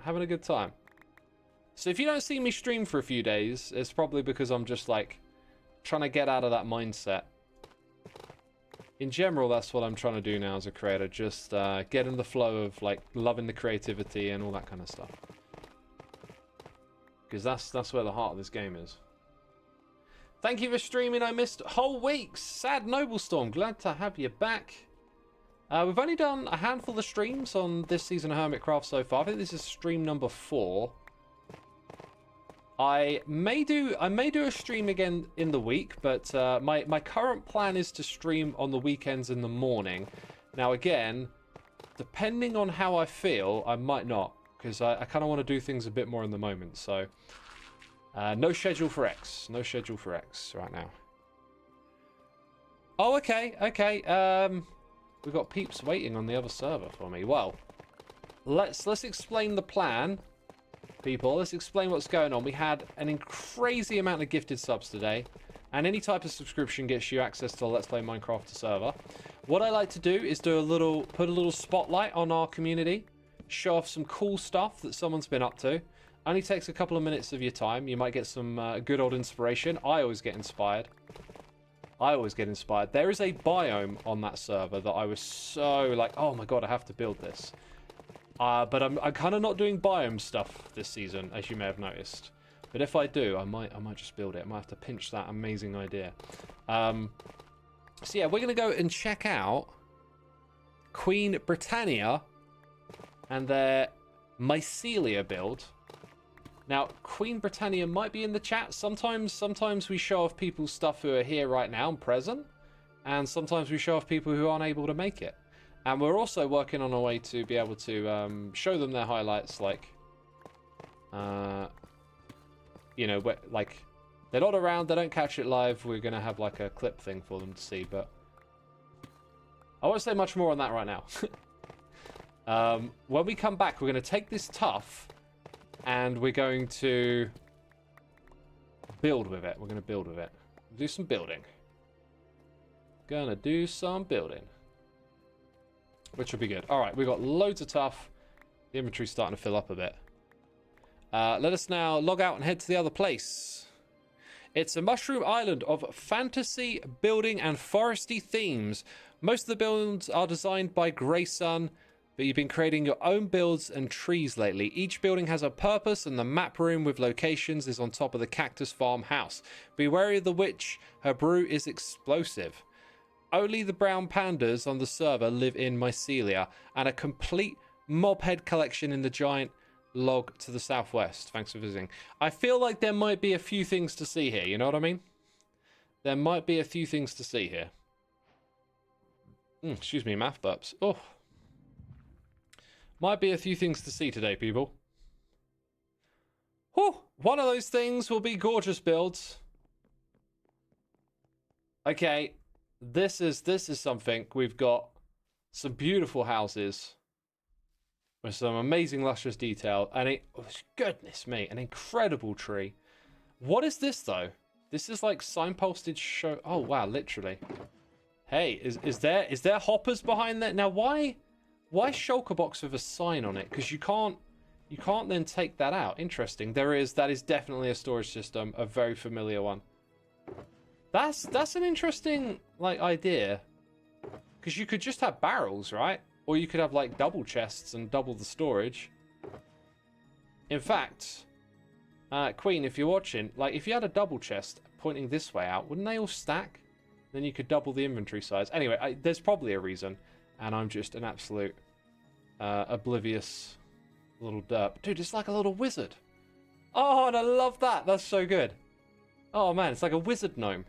Having a good time. So if you don't see me stream for a few days, it's probably because I'm just, like, trying to get out of that mindset. In general, that's what I'm trying to do now as a creator. Just get in the flow of, like, loving the creativity and all that kind of stuff. Because that's where the heart of this game is. Thank you for streaming. I missed whole weeks. Sad Noble Storm. Glad to have you back. We've only done a handful of streams on this season of Hermitcraft so far. I think this is stream number 4. I may do a stream again in the week, but my current plan is to stream on the weekends in the morning. Now again, depending on how I feel, I might not. Because I kind of want to do things a bit more in the moment. So, no schedule for X. No schedule for X right now. Oh, okay, okay. We've got peeps waiting on the other server for me. Well, let's explain the plan, people. Let's explain what's going on. We had an crazy amount of gifted subs today, and any type of subscription gets you access to the Let's Play Minecraft server. What I like to do is put a little spotlight on our community, show off some cool stuff that someone's been up to. Only takes a couple of minutes of your time. You might get some good old inspiration. I always get inspired. There is a biome on that server that I was so like, oh my god, I have to build this. But I'm kind of not doing biome stuff this season, as you may have noticed. But if I do, I might just build it. I might have to pinch that amazing idea. So yeah, we're gonna go and check out Queen Britannia and their mycelia build. Now, Queen Britannia might be in the chat. Sometimes we show off people's stuff who are here right now and present, and sometimes we show off people who aren't able to make it. And we're also working on a way to be able to show them their highlights, like, you know, like, they're not around, they don't catch it live. We're going to have, like, a clip thing for them to see, but I won't say much more on that right now. When we come back, we're going to take this tough, and we're going to build with it. We're going to build with it. Do some building. Gonna do some building. Which will be good. All right, we've got loads of tough. The inventory's starting to fill up a bit. Let us now log out and head to the other place. It's a mushroom island of fantasy, building, and foresty themes. Most of the builds are designed by Grayson, but you've been creating your own builds and trees lately. Each building has a purpose, and the map room with locations is on top of the cactus farm house. Be wary of the witch. Her brew is explosive. Only the brown pandas on the server live in mycelia, and a complete mob head collection in the giant log to the southwest. Thanks for visiting. I feel like there might be a few things to see here, you know what I mean? There might be a few things to see here. Excuse me, math burps. Oh. Might be a few things to see today, people. Whew. One of those things will be gorgeous builds. Okay. This is something. We've got some beautiful houses with some amazing luscious detail, and goodness me, an incredible tree. What is this though? This is like signposted show. Oh wow, literally. Hey, is there hoppers behind that? Now why shulker box with a sign on it? Because you can't then take that out. Interesting. That is definitely a storage system, a very familiar one. That's an interesting like idea, because you could just have barrels, right? Or you could have like double chests and double the storage. In fact, Queen, if you're watching, like if you had a double chest pointing this way out, wouldn't they all stack? Then you could double the inventory size. Anyway, there's probably a reason, and I'm just an absolute oblivious little derp. Dude, it's like a little wizard. Oh, and I love that. That's so good. Oh man, it's like a wizard gnome.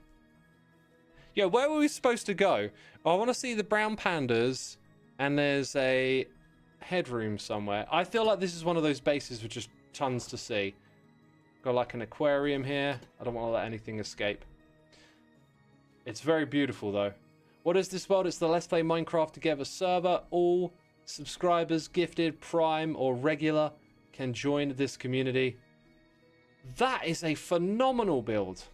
Yeah, where were we supposed to go? Oh, I want to see the brown pandas, and there's a headroom somewhere. I feel like this is one of those bases with just tons to see. Got like an aquarium here. I don't want to let anything escape. It's very beautiful though. What is this world? It's the Let's Play Minecraft Together server. All subscribers, gifted, prime, or regular can join this community. That is a phenomenal build.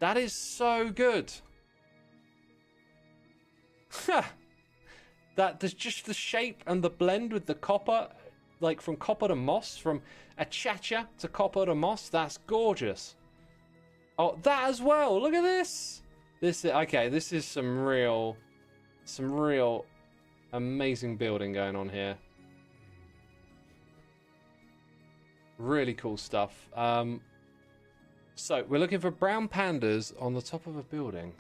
That is so good. There's just the shape and the blend with the copper, like from copper to moss, from achacha to copper to moss. That's gorgeous. Oh, that as well. Look at this. This is some real amazing building going on here. Really cool stuff. So we're looking for brown pandas on the top of a building.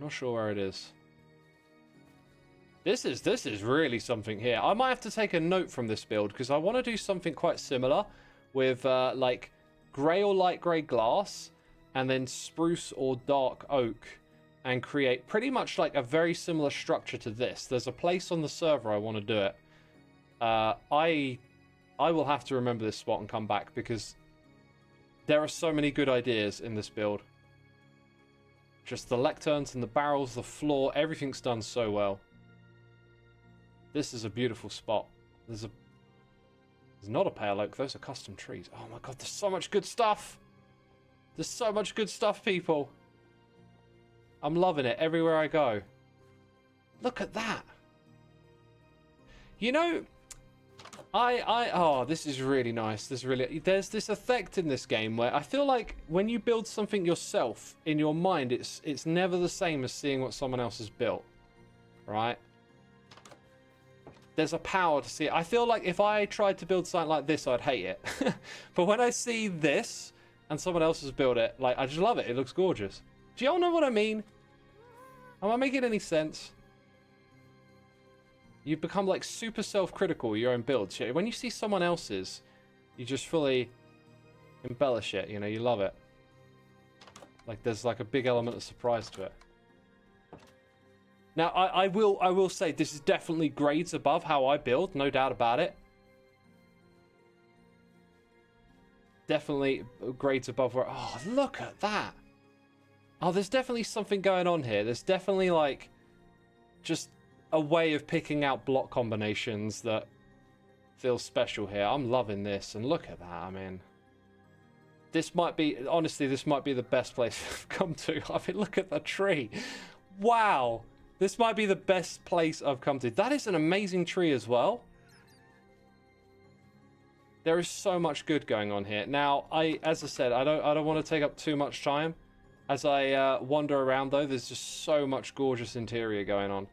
Not sure where it is. This is really something here. I might have to take a note from this build, because I want to do something quite similar with like grey or light grey glass, and then spruce or dark oak, and create pretty much like a very similar structure to this. There's a place on the server I want to do it. I will have to remember this spot and come back, because there are so many good ideas in this build. Just the lecterns and the barrels, the floor, everything's done so well. This is a beautiful spot. There's not a pale oak, those are custom trees. Oh my god, there's so much good stuff! There's so much good stuff, people! I'm loving it everywhere I go. Look at that! You know, oh, this is really nice. There's this effect in this game where I feel like when you build something yourself, in your mind, it's never the same as seeing what someone else has built, right? There's a power to see it. I feel like if I tried to build something like this, I'd hate it. But when I see this and someone else has built it, like, I just love it. It looks gorgeous. Do y'all know what I mean? Am I making any sense? You become like super self-critical your own builds. When you see someone else's, you just fully embellish it. You know, you love it. Like there's like a big element of surprise to it. Now I will say this is definitely grades above how I build, no doubt about it. Definitely grades above where. Oh, look at that! Oh, there's definitely something going on here. There's definitely like just a way of picking out block combinations that feels special here. I'm loving this, and look at that. I mean, this might be, honestly, this might be the best place I've come to. I mean, look at the tree. Wow, this might be the best place I've come to. That is an amazing tree as well. There is so much good going on here. Now, as I said, I don't want to take up too much time. As I wander around, though, there's just so much gorgeous interior going on.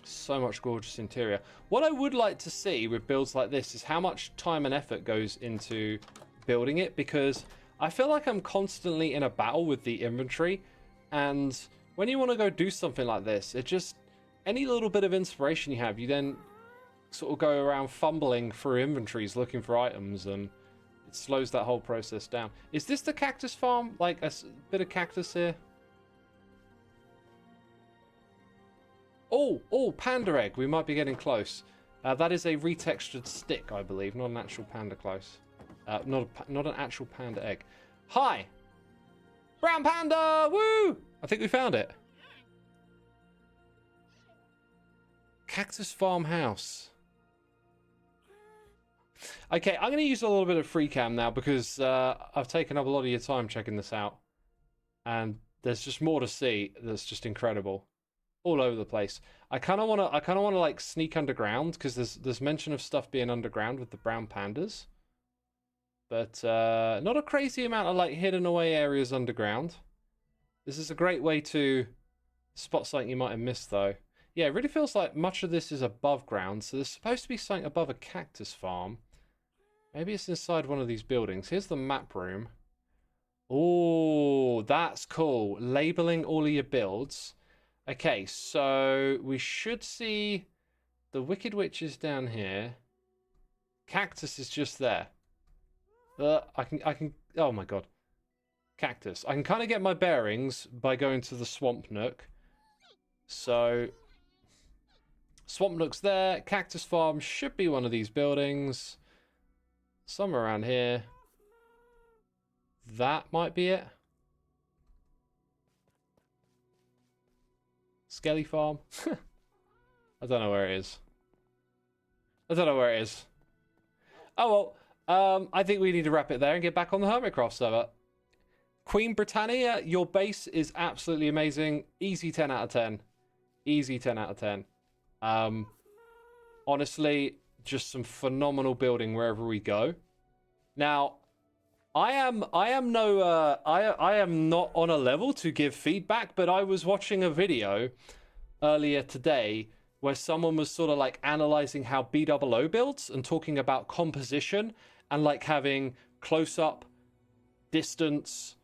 So much gorgeous interior. What I would like to see with builds like this is how much time and effort goes into building it, because I feel like I'm constantly in a battle with the inventory, and when you want to go do something like this, it just, any little bit of inspiration you have, you then sort of go around fumbling through inventories looking for items, and it slows that whole process down. Is this the cactus farm? Like a bit of cactus here? Oh, panda egg. We might be getting close. That is a retextured stick, I believe, not an actual panda close. Not an actual panda egg. Hi! Brown panda! Woo! I think we found it. Cactus farmhouse. Okay, I'm going to use a little bit of free cam now because I've taken up a lot of your time checking this out. And there's just more to see that's just incredible. All over the place. I kind of want to like sneak underground because there's mention of stuff being underground with the brown pandas, but not a crazy amount of like hidden away areas underground. This is a great way to spot something you might have missed, though. Yeah, it really feels like much of this is above ground, so there's supposed to be something above a cactus farm. Maybe it's inside one of these buildings. Here's the map room. Oh, that's cool. Labeling all of your builds. Okay, so we should see the Wicked Witch is down here. Cactus is just there. I can, oh my god. Cactus. I can kind of get my bearings by going to the Swamp Nook. So, Swamp Nook's there. Cactus Farm should be one of these buildings. Somewhere around here. That might be it. Skelly Farm? I don't know where it is. I don't know where it is. Oh well, I think we need to wrap it there and get back on the Hermitcraft server. Queen Britannia, your base is absolutely amazing. Easy 10 out of 10. Easy 10 out of 10. Honestly, just some phenomenal building wherever we go. Now, I am not on a level to give feedback, but I was watching a video earlier today where someone was sort of like analyzing how BOO builds and talking about composition and like having close-up, distance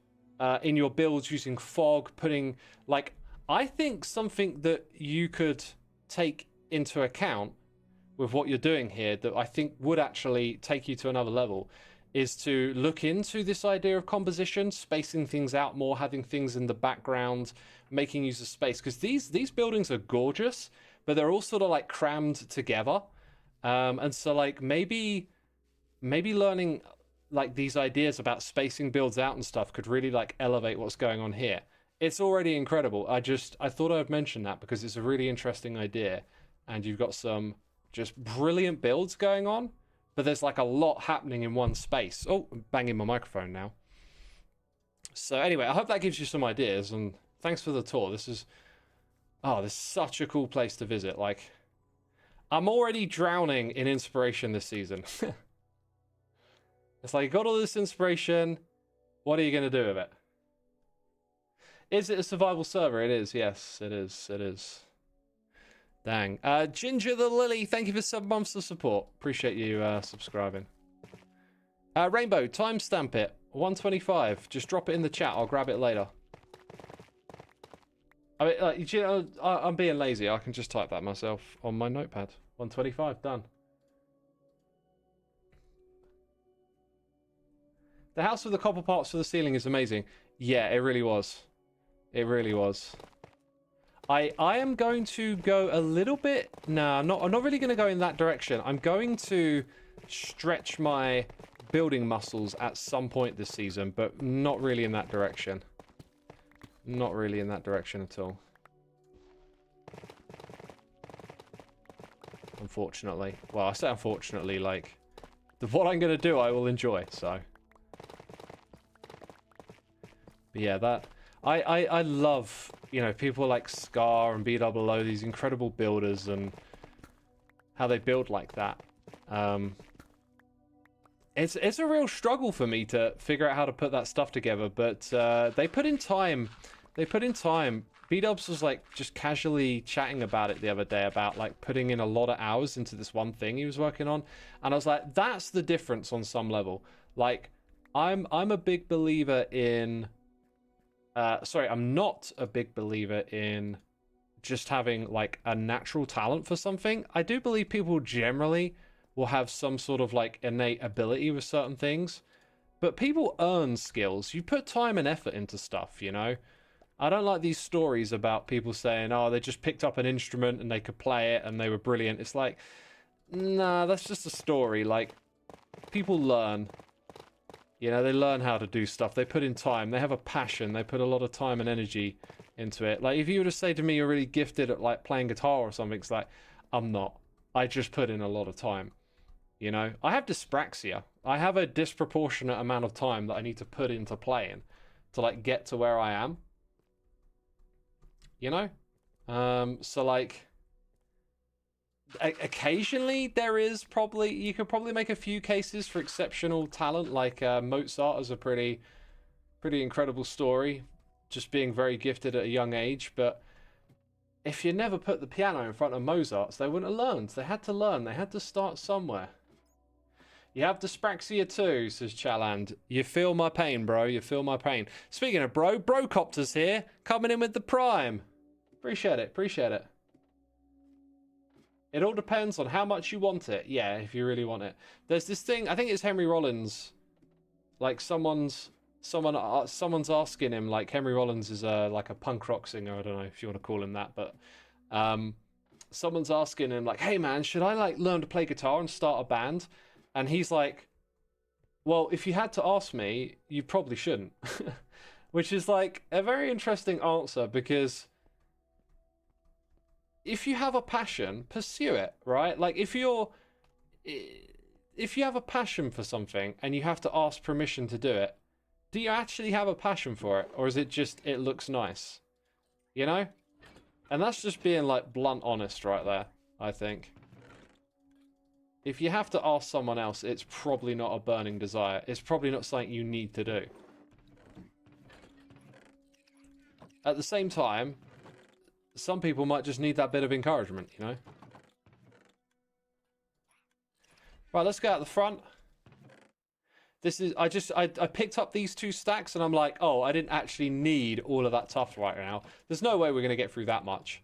in your builds using fog, putting like, I think something that you could take into account with what you're doing here that I think would actually take you to another level is to look into this idea of composition, spacing things out more, having things in the background, making use of space. Because these buildings are gorgeous, but they're all sort of like crammed together. And so like maybe learning like these ideas about spacing builds out and stuff could really like elevate what's going on here. It's already incredible. I thought I'd mention that because it's a really interesting idea, and you've got some just brilliant builds going on, but there's like a lot happening in one space. Oh, I'm banging my microphone now. So anyway, I hope that gives you some ideas, and thanks for the tour. This is such a cool place to visit. Like, I'm already drowning in inspiration this season. It's like, you got all this inspiration, what are you going to do with it? Is it a survival server? It is, yes, it is, it is. Dang. Ginger the Lily, thank you for 7 months of support. Appreciate you subscribing. Rainbow, timestamp it. 125. Just drop it in the chat. I'll grab it later. I mean, you know, I'm being lazy. I can just type that myself on my notepad. 125, done. The house with the copper parts for the ceiling is amazing. Yeah, it really was. It really was. I am going to go a little bit... No, I'm not really going to go in that direction. I'm going to stretch my building muscles at some point this season, but not really in that direction. Not really in that direction at all. Unfortunately. Well, I say unfortunately, like... what I'm going to do, I will enjoy, so... But yeah, that... I love, you know, people like Scar and BOO, these incredible builders, and how they build like that. It's a real struggle for me to figure out how to put that stuff together, but they put in time. They put in time. B-Dubs was like just casually chatting about it the other day, about like putting in a lot of hours into this one thing he was working on, and I was like, that's the difference on some level. Like, I'm a big believer in... sorry, I'm not a big believer in just having like a natural talent for something. I do believe people generally will have some sort of like innate ability with certain things, but people earn skills. You put time and effort into stuff, you know? I don't like these stories about people saying, oh, they just picked up an instrument and they could play it and they were brilliant. It's like, nah, that's just a story. Like, people learn. You know, they learn how to do stuff. They put in time. They have a passion. They put a lot of time and energy into it. Like, if you were to say to me you're really gifted at, like, playing guitar or something, it's like, I'm not. I just put in a lot of time. You know? I have dyspraxia. I have a disproportionate amount of time that I need to put into playing to, like, get to where I am. You know? So, like... occasionally there is probably, you could probably make a few cases for exceptional talent, like Mozart is a pretty incredible story, just being very gifted at a young age. But if you never put the piano in front of Mozart's, they wouldn't have learned. They had to learn. They had to start somewhere. You have dyspraxia too, says Chaland. You feel my pain, bro. You feel my pain. Speaking of bro, Brocopter's here, coming in with the prime. Appreciate it. Appreciate it. It all depends on how much you want it. Yeah, if you really want it. There's this thing, I think it's Henry Rollins. Like, someone's asking him, like, Henry Rollins is like a punk rock singer. I don't know if you want to call him that, but someone's asking him, like, hey man, should I like learn to play guitar and start a band? And he's like, well, if you had to ask me, you probably shouldn't. Which is like a very interesting answer, because if you have a passion, pursue it, right? Like, if you have a passion for something and you have to ask permission to do it, do you actually have a passion for it? Or is it just, it looks nice? You know? And that's just being, like, blunt honest right there, I think. If you have to ask someone else, it's probably not a burning desire. It's probably not something you need to do. At the same time, some people might just need that bit of encouragement, you know? Right, let's go out the front. This is, I picked up these 2 stacks and I'm like, oh, I didn't actually need all of that tuff right now. There's no way we're going to get through that much.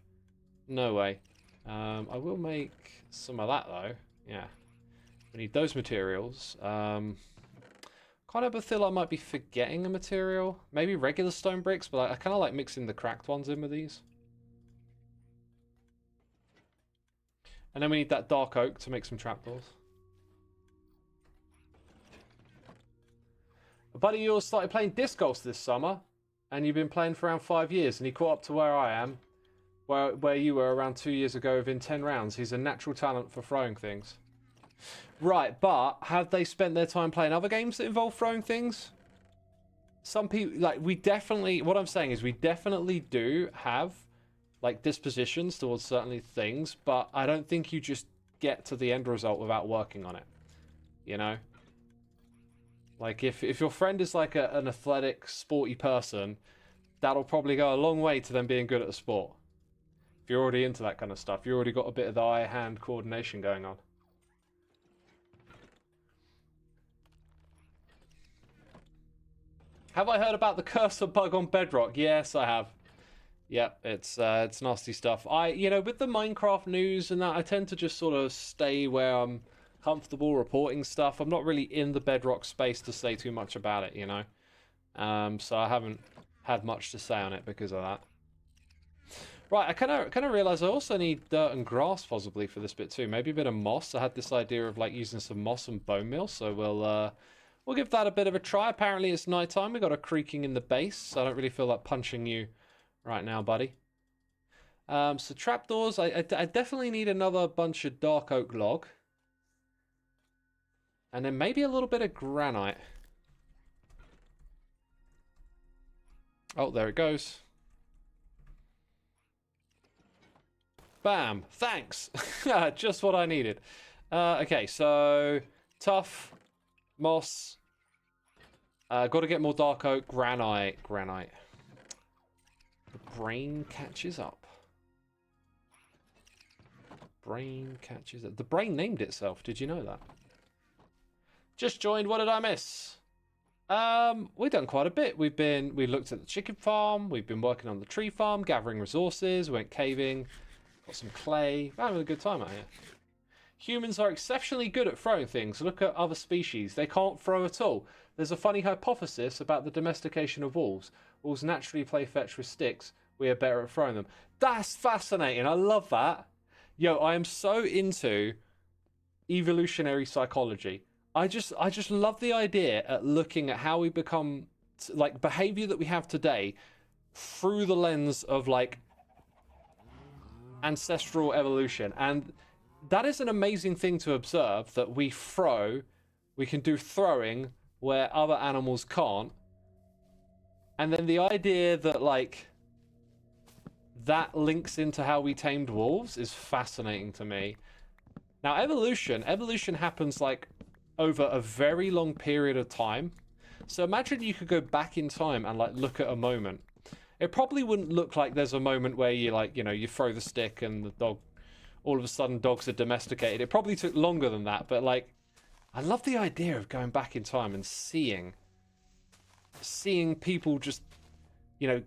No way. I will make some of that though. Yeah. We need those materials. Kind of feel I might be forgetting a material. Maybe regular stone bricks, but I kind of like mixing the cracked ones in with these. And then we need that dark oak to make some trapdoors. A buddy of yours started playing disc golf this summer, and you've been playing for around 5 years, and he caught up to where I am, where you were around 2 years ago within 10 rounds. He's a natural talent for throwing things. Right, but have they spent their time playing other games that involve throwing things? Some people, like, we definitely, what I'm saying is we definitely do have, like, dispositions towards certain things, but I don't think you just get to the end result without working on it, you know? Like, if your friend is, like, an athletic, sporty person, that'll probably go a long way to them being good at a sport. If you're already into that kind of stuff, you've already got a bit of the eye-hand coordination going on. Have I heard about the cursor bug on Bedrock? Yes, I have. Yep, it's nasty stuff. You know, with the Minecraft news and that, I tend to just sort of stay where I'm comfortable reporting stuff. I'm not really in the Bedrock space to say too much about it, you know. So I haven't had much to say on it because of that. Right, I kind of realize I also need dirt and grass possibly for this bit too. Maybe a bit of moss. I had this idea of like using some moss and bone meal, so we'll give that a bit of a try. Apparently it's nighttime. We got a creaking in the base, so I don't really feel like punching you right now, buddy. So trapdoors, I definitely need another bunch of dark oak log. And then maybe a little bit of granite. Oh, there it goes. Bam! Thanks! Just what I needed. Okay, so tough, moss. Got to get more dark oak, granite. The brain catches up. Brain catches up. The brain named itself. Did you know that? Just joined. What did I miss? We've done quite a bit. We looked at the chicken farm. We've been working on the tree farm, gathering resources. Went caving. Got some clay. We're having a good time out here. Humans are exceptionally good at throwing things. Look at other species. They can't throw at all. There's a funny hypothesis about the domestication of wolves. Wolves naturally play fetch with sticks. We are better at throwing them. That's fascinating. I love that. Yo, I am so into evolutionary psychology. I just love the idea at looking at how we become, like, behavior that we have today through the lens of, like, ancestral evolution. And that is an amazing thing to observe, that we can do throwing where other animals can't. And then the idea that, like, that links into how we tamed wolves is fascinating to me. Now, evolution happens, like, over a very long period of time. So imagine you could go back in time and, like, look at a moment. It probably wouldn't look like there's a moment where you, like, you know, you throw the stick and the dog, all of a sudden dogs are domesticated. It probably took longer than that, but, like, I love the idea of going back in time and seeing people just, you know,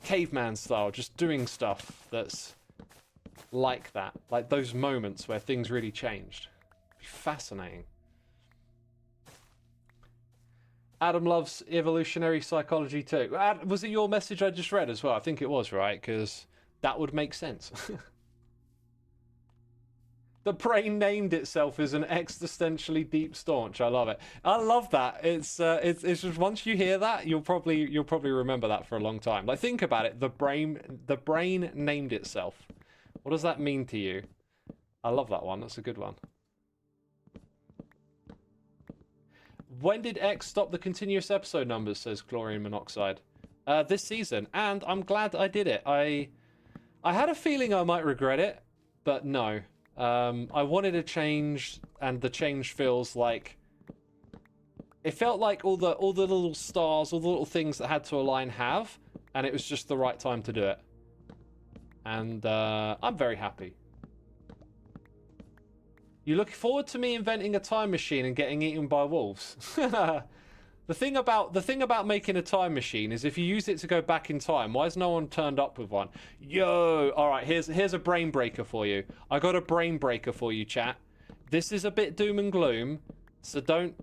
caveman style, just doing stuff that's like that. Like those moments where things really changed. It'd be fascinating. Adam loves evolutionary psychology too. Was it your message I just read as well? I think it was, right? Because that would make sense. The brain named itself as an existentially deep staunch. I love it. I love that. It's just once you hear that, you'll probably remember that for a long time. Like, think about it. The brain named itself. What does that mean to you? I love that one. That's a good one. When did X stop the continuous episode numbers, says chlorine monoxide? This season, and I'm glad I did it. I had a feeling I might regret it, but no. I wanted a change, and the change feels like... It felt like all the little stars, all the little things that had to align have, and it was just the right time to do it. And I'm very happy. You look forward to me inventing a time machine and getting eaten by wolves. The thing about making a time machine is if you use it to go back in time, why has no one turned up with one? Yo, all right, here's a brain breaker for you. I got a brain breaker for you, chat. This is a bit doom and gloom, so don't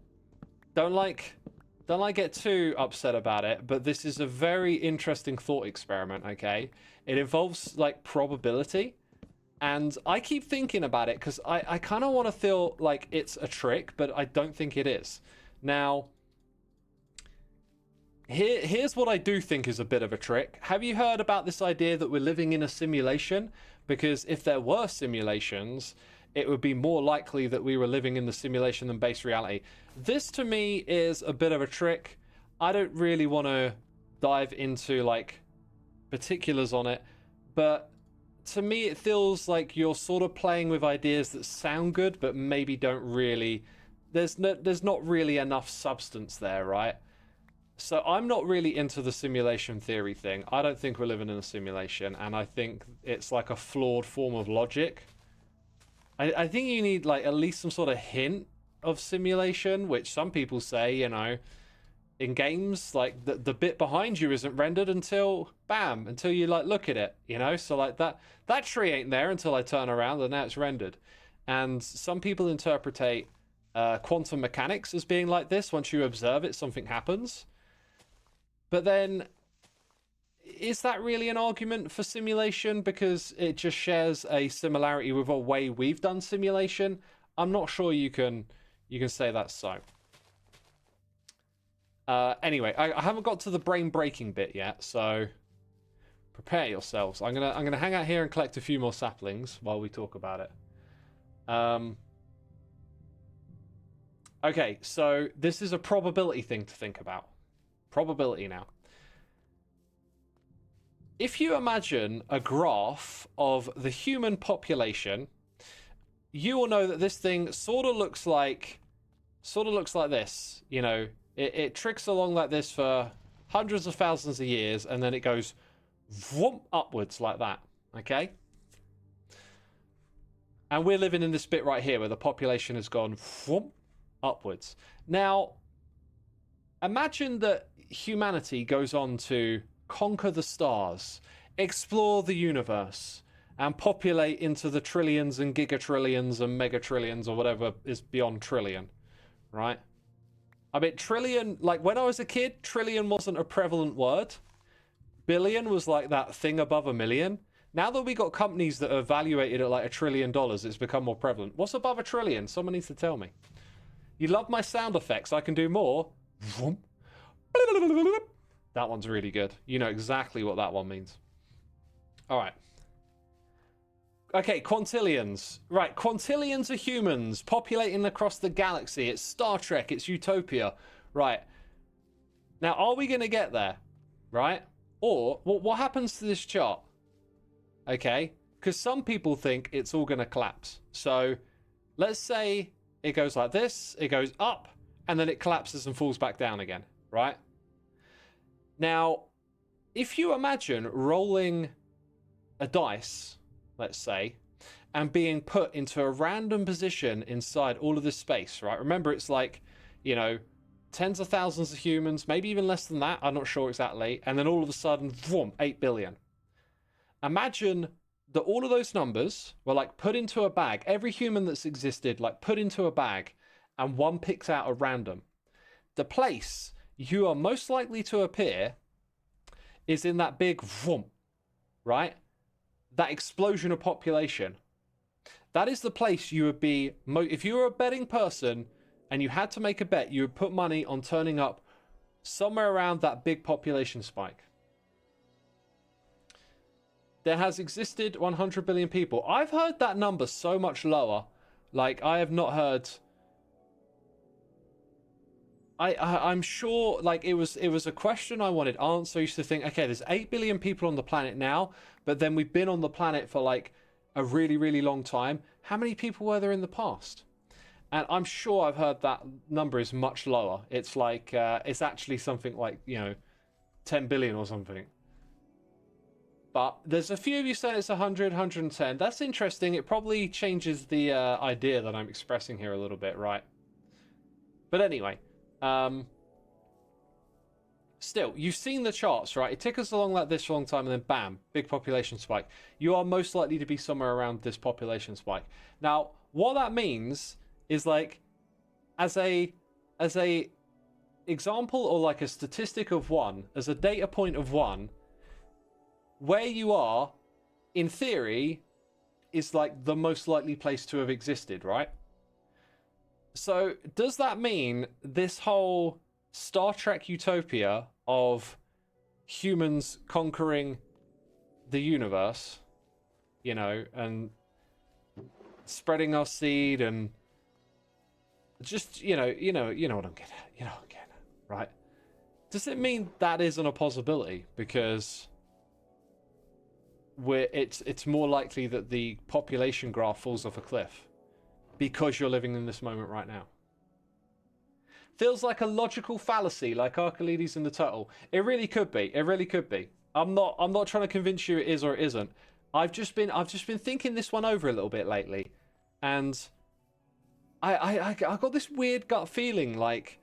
like don't like get too upset about it, but this is a very interesting thought experiment, okay? It involves, like, probability. And I keep thinking about it because I kind of want to feel like it's a trick, but I don't think it is. Now, here's what I do think is a bit of a trick. Have you heard about this idea that we're living in a simulation? Because if there were simulations, it would be more likely that we were living in the simulation than base reality. This, to me, is a bit of a trick. I don't really want to dive into, like, particulars on it, but to me, it feels like you're sort of playing with ideas that sound good, but maybe don't really... There's not really enough substance there, right? So I'm not really into the simulation theory thing. I don't think we're living in a simulation, and I think it's like a flawed form of logic. I think you need, like, at least some sort of hint of simulation, which some people say, you know, in games, like, the bit behind you isn't rendered until, bam, until you, like, look at it, you know? So, like, that tree ain't there until I turn around, and now it's rendered. And some people interpretate quantum mechanics as being like this. Once you observe it, something happens. But then, is that really an argument for simulation? Because it just shares a similarity with a way we've done simulation. I'm not sure you can say that's so. Anyway, I haven't got to the brain breaking bit yet, so prepare yourselves. I'm gonna hang out here and collect a few more saplings while we talk about it. Okay, so this is a probability thing to think about. Probability now. If you imagine a graph of the human population, you will know that this thing sort of looks like this. You know, it tricks along like this for hundreds of thousands of years, and then it goes whoop, upwards like that. Okay? And we're living in this bit right here where the population has gone whoop, upwards. Now, imagine that humanity goes on to conquer the stars, explore the universe, and populate into the trillions and gigatrillions and megatrillions or whatever is beyond trillion, right? I mean, trillion, like when I was a kid, trillion wasn't a prevalent word. Billion was like that thing above a million. Now that we got companies that are evaluated at like $1 trillion, it's become more prevalent. What's above $1 trillion? Someone needs to tell me. You love my sound effects. I can do more. That one's really good. You know exactly what that one means. All right. Okay, quintillions. Right, quintillions of humans populating across the galaxy. It's Star Trek. It's utopia. Right. Now, are we going to get there? Right? Or, what happens to this chart? Okay? Because some people think it's all going to collapse. So, let's say it goes like this. It goes up. And then it collapses and falls back down again. Right? Now, if you imagine rolling a dice, let's say, and being put into a random position inside all of this space, right? Remember, it's like, you know, tens of thousands of humans, maybe even less than that, I'm not sure exactly, and then all of a sudden, vroom, 8 billion. Imagine that all of those numbers were, like, put into a bag. Every human that's existed, like, put into a bag, and one picks out at random. The place you are most likely to appear is in that big vroom, right? That explosion of population. That is the place you would be... if you were a betting person and you had to make a bet, you would put money on turning up somewhere around that big population spike. There has existed 100 billion people. I've heard that number so much lower. Like, I have not heard... I'm sure, like, it was a question I wanted answered. I used to think, okay, there's 8 billion people on the planet now, but then we've been on the planet for, like, a really, really long time. How many people were there in the past? And I'm sure I've heard that number is much lower. It's like, it's actually something like, you know, 10 billion or something. But there's a few of you saying it's 100, 110. That's interesting. It probably changes the idea that I'm expressing here a little bit, right? But anyway... still, you've seen the charts, right? It tickles along like this for a long time, and then bam, big population spike. You are most likely to be somewhere around this population spike. Now, what that means is, like, as a example or like a statistic of one, as a data point of one, where you are, in theory, is like the most likely place to have existed, right? So does that mean this whole Star Trek utopia of humans conquering the universe, you know, and spreading our seed and just, you know what I'm getting at, you know what I'm getting at, right? Does it mean that isn't a possibility? Because it's more likely that the population graph falls off a cliff because you're living in this moment right now. Feels like a logical fallacy, like Archimedes and the turtle. It really could be. It really could be. I'm not trying to convince you it is or it isn't. I've just been thinking this one over a little bit lately, and I got this weird gut feeling like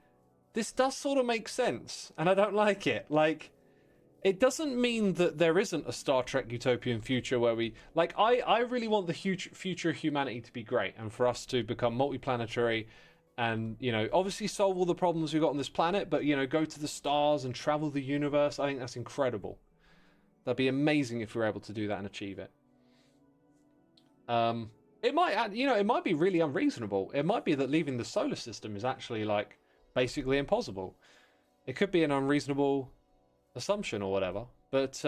this does sort of make sense, and I don't like it. Like, it doesn't mean that there isn't a Star Trek utopian future where we... Like, I really want the huge future of humanity to be great and for us to become multiplanetary and, you know, obviously solve all the problems we've got on this planet, but, you know, go to the stars and travel the universe. I think that's incredible. That'd be amazing if we were able to do that and achieve it. It might, you know, it might be really unreasonable. It might be that leaving the solar system is actually, like, basically impossible. It could be an unreasonable assumption or whatever, but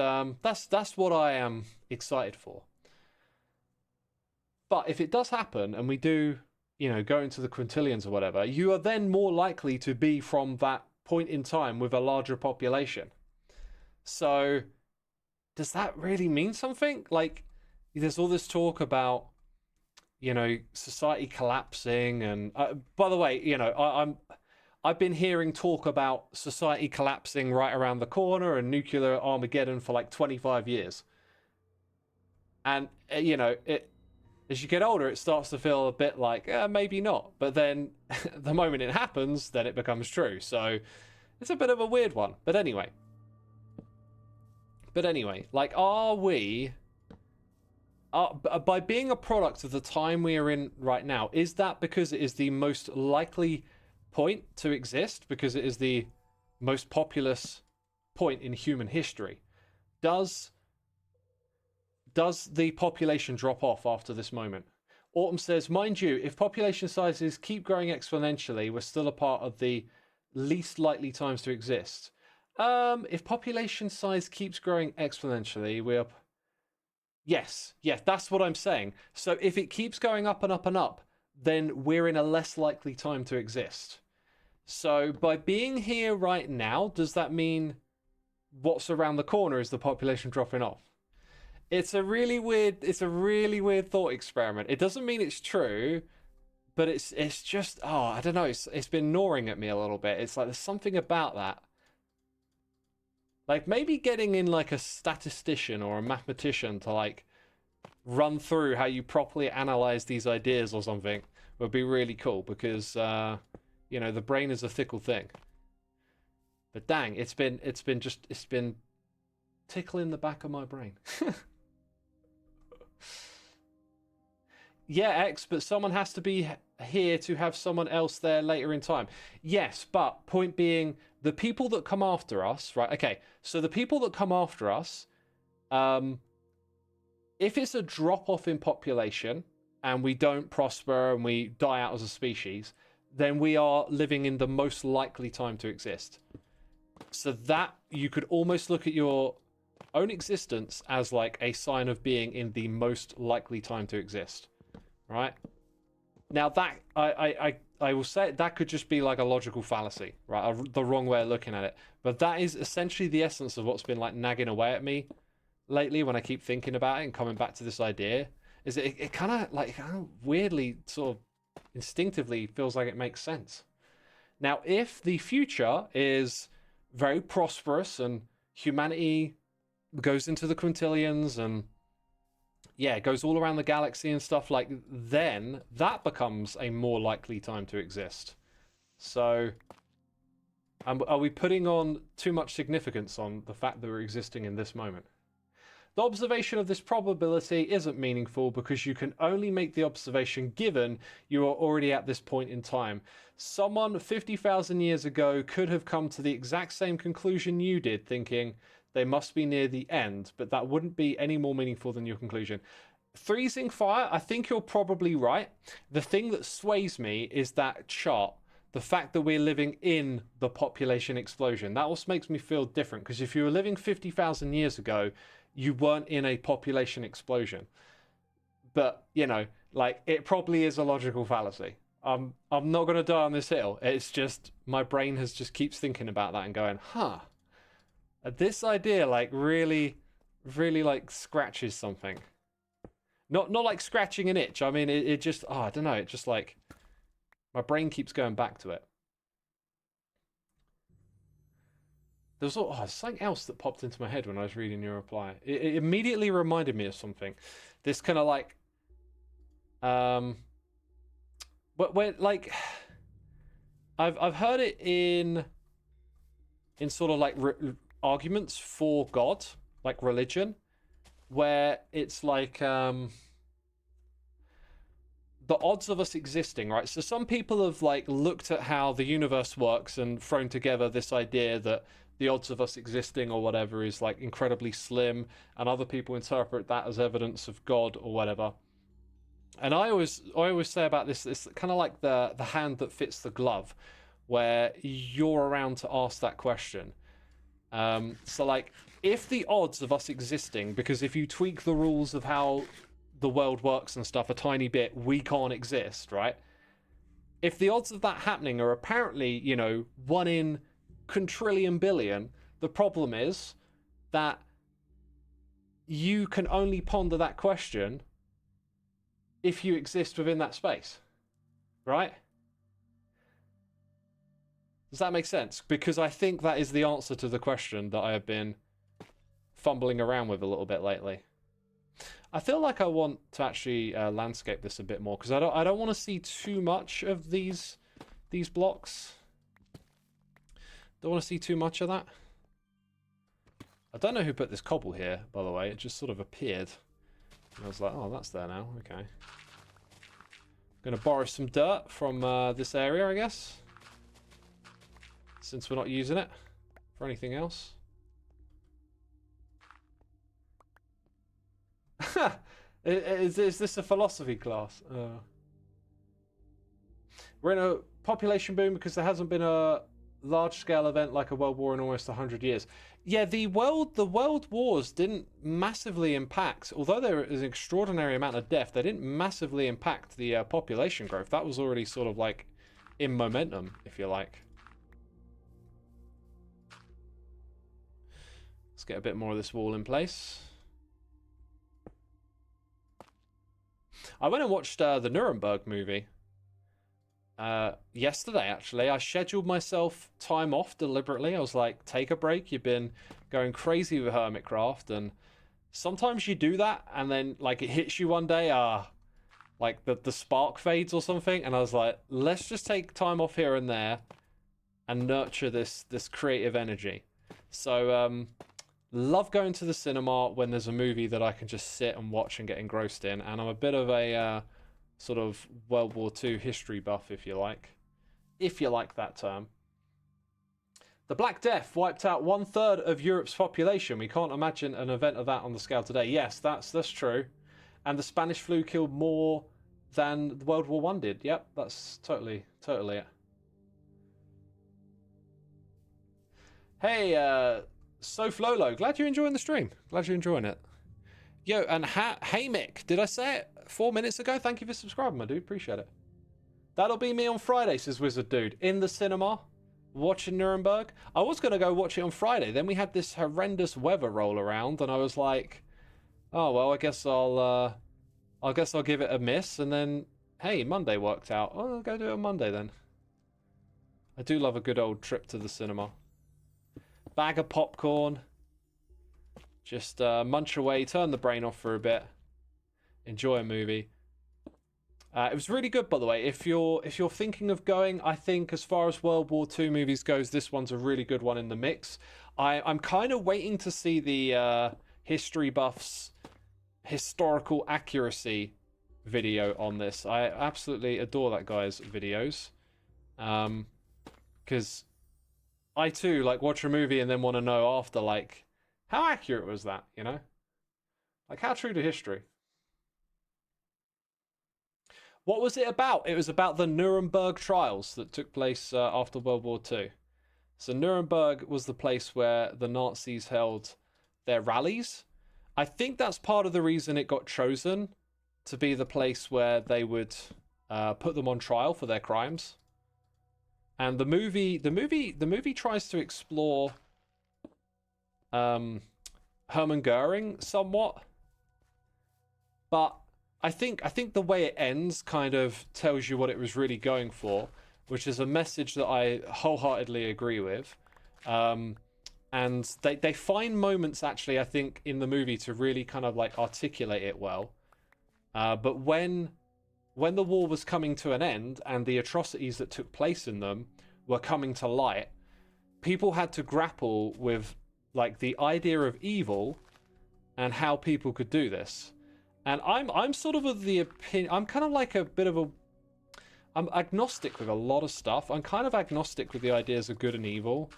that's what I am excited for. But if it does happen and we do, you know, go into the quintillions or whatever, you are then more likely to be from that point in time with a larger population. So does that really mean something? Like, there's all this talk about, you know, society collapsing, and by the way, you know, I've been hearing talk about society collapsing right around the corner and nuclear Armageddon for like 25 years. And, you know, as you get older, it starts to feel a bit like, maybe not. But then the moment it happens, then it becomes true. So it's a bit of a weird one. But anyway, like, are we... by being a product of the time we are in right now, is that because it is the most likely point to exist, because it is the most populous point in human history? Does the population drop off after this moment? Autumn says, mind you, if population sizes keep growing exponentially, we're still a part of the least likely times to exist. If population size keeps growing exponentially, we're... Yes, that's what I'm saying. So if it keeps going up and up and up, then we're in a less likely time to exist. So by being here right now, does that mean what's around the corner is the population dropping off? It's a really weird thought experiment. It doesn't mean it's true, but it's just, I don't know, it's been gnawing at me a little bit. It's like there's something about that. Like, maybe getting in, like, a statistician or a mathematician to, like, run through how you properly analyze these ideas or something would be really cool, because, you know, the brain is a fickle thing. But dang, it's been tickling the back of my brain. Yeah, X, but someone has to be here to have someone else there later in time. Yes, but point being, the people that come after us, right? Okay, so the people that come after us, if it's a drop-off in population and we don't prosper and we die out as a species, then we are living in the most likely time to exist. So that, you could almost look at your own existence as like a sign of being in the most likely time to exist, right? Now that, I will say that could just be like a logical fallacy, right? The wrong way of looking at it. But that is essentially the essence of what's been like nagging away at me lately when I keep thinking about it and coming back to this idea. Is it kind of like weirdly sort of instinctively feels like it makes sense. Now, if the future is very prosperous and humanity goes into the quintillions and yeah, goes all around the galaxy and stuff, like, then that becomes a more likely time to exist. So, are we putting on too much significance on the fact that we're existing in this moment? The observation of this probability isn't meaningful because you can only make the observation given you are already at this point in time. Someone 50,000 years ago could have come to the exact same conclusion you did, thinking they must be near the end, but that wouldn't be any more meaningful than your conclusion. Freezing Fire, I think you're probably right. The thing that sways me is that chart. The fact that we're living in the population explosion. That also makes me feel different, because if you were living 50,000 years ago, you weren't in a population explosion. But, you know, like, it probably is a logical fallacy. I'm not going to die on this hill. It's just, my brain just keeps thinking about that and going, huh. This idea, like, really, like, scratches something. Not like scratching an itch. I mean, it just, I don't know. It just, like, my brain keeps going back to it. There was something else that popped into my head when I was reading your reply. It immediately reminded me of something. This kind of like, but when like, I've heard it in sort of like arguments for God, like religion, where it's like the odds of us existing, right? So some people have like looked at how the universe works and thrown together this idea that the odds of us existing or whatever is like incredibly slim, and other people interpret that as evidence of God or whatever. And I always say about this, it's kind of like the hand that fits the glove, where you're around to ask that question. So like, if the odds of us existing, because if you tweak the rules of how the world works and stuff a tiny bit, we can't exist, right? If the odds of that happening are apparently, you know, 1 in quintillion billion, the problem is that you can only ponder that question if you exist within that space, right? Does that make sense? Because I think that is the answer to the question that I have been fumbling around with a little bit lately. I feel like I want to actually landscape this a bit more, because I don't want to see too much of these blocks. Don't want to see too much of that. I don't know who put this cobble here, by the way. It just sort of appeared. And I was like, oh, that's there now. Okay. Gonna borrow some dirt from this area, I guess, since we're not using it for anything else. Is this a philosophy class? We're in a population boom because there hasn't been a large-scale event like a world war in almost 100 years. Yeah, the world wars didn't massively impact, although there is an extraordinary amount of death, they didn't massively impact the population growth. That was already sort of like in momentum, if you like. Let's get a bit more of this wall in place. I went and watched the Nuremberg movie yesterday, actually. I scheduled myself time off deliberately. I was like, take a break. You've been going crazy with Hermitcraft, and sometimes you do that, and then like it hits you one day, like the spark fades or something, and I was like, let's just take time off here and there and nurture this creative energy. So love going to the cinema when there's a movie that I can just sit and watch and get engrossed in, and I'm a bit of a sort of World War II history buff, if you like that term. The Black Death wiped out 1/3 of Europe's population. We can't imagine an event of that on the scale today. Yes, that's true. And the Spanish flu killed more than World War I did. Yep, that's totally it. Hey, Soflolo, glad you're enjoying the stream. Glad you're enjoying it. Yo, and hey Mick, did I say it 4 minutes ago? Thank you for subscribing, my dude. Appreciate it. That'll be me on Friday, says Wizard Dude. In the cinema, watching Nuremberg. I was going to go watch it on Friday. Then we had this horrendous weather roll around, and I was like, oh, well, I guess I'll give it a miss. And then, hey, Monday worked out. Oh, I'll go do it on Monday then. I do love a good old trip to the cinema. Bag of popcorn. Just munch away, turn the brain off for a bit, enjoy a movie. It was really good, by the way. If you're thinking of going, I think as far as World War II movies goes, this one's a really good one in the mix. I'm kind of waiting to see the history buffs historical accuracy video on this. I absolutely adore that guy's videos, because I too like watch a movie and then want to know after, like, how accurate was that, you know, like how true to history. What was it about? It was about the Nuremberg trials that took place after World War II. So Nuremberg was the place where the Nazis held their rallies. I think that's part of the reason it got chosen to be the place where they would put them on trial for their crimes. And the movie tries to explore Hermann Goering somewhat, but I think the way it ends kind of tells you what it was really going for, which is a message that I wholeheartedly agree with. And they find moments, actually, I think, in the movie to really kind of like articulate it well. But when the war was coming to an end and the atrocities that took place in them were coming to light, people had to grapple with like the idea of evil and how people could do this. And I'm sort of the opinion, I'm kind of like a bit of a, I'm agnostic with a lot of stuff. I'm kind of agnostic with the ideas of good and evil.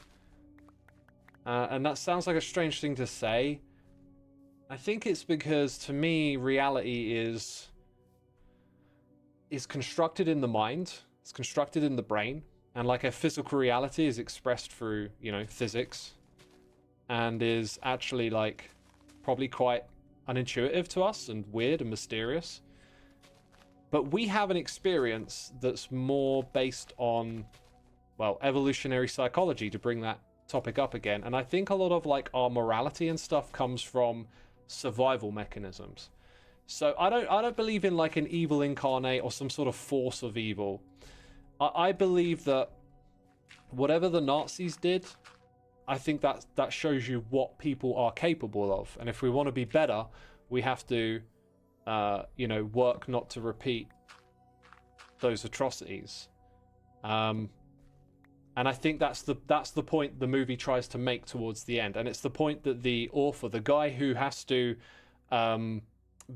And that sounds like a strange thing to say. I think it's because, to me, reality is constructed in the mind. It's constructed in the brain. And like a physical reality is expressed through, you know, physics. And is actually like probably quite unintuitive to us and weird and mysterious. But we have an experience that's more based on, well, evolutionary psychology, to bring that topic up again. And I think a lot of like our morality and stuff comes from survival mechanisms. So I don't believe in like an evil incarnate or some sort of force of evil. I believe that whatever the Nazis did, I think that shows you what people are capable of. And if we want to be better, we have to you know, work not to repeat those atrocities. And I think that's the point the movie tries to make towards the end. And it's the point that the author, the guy who has to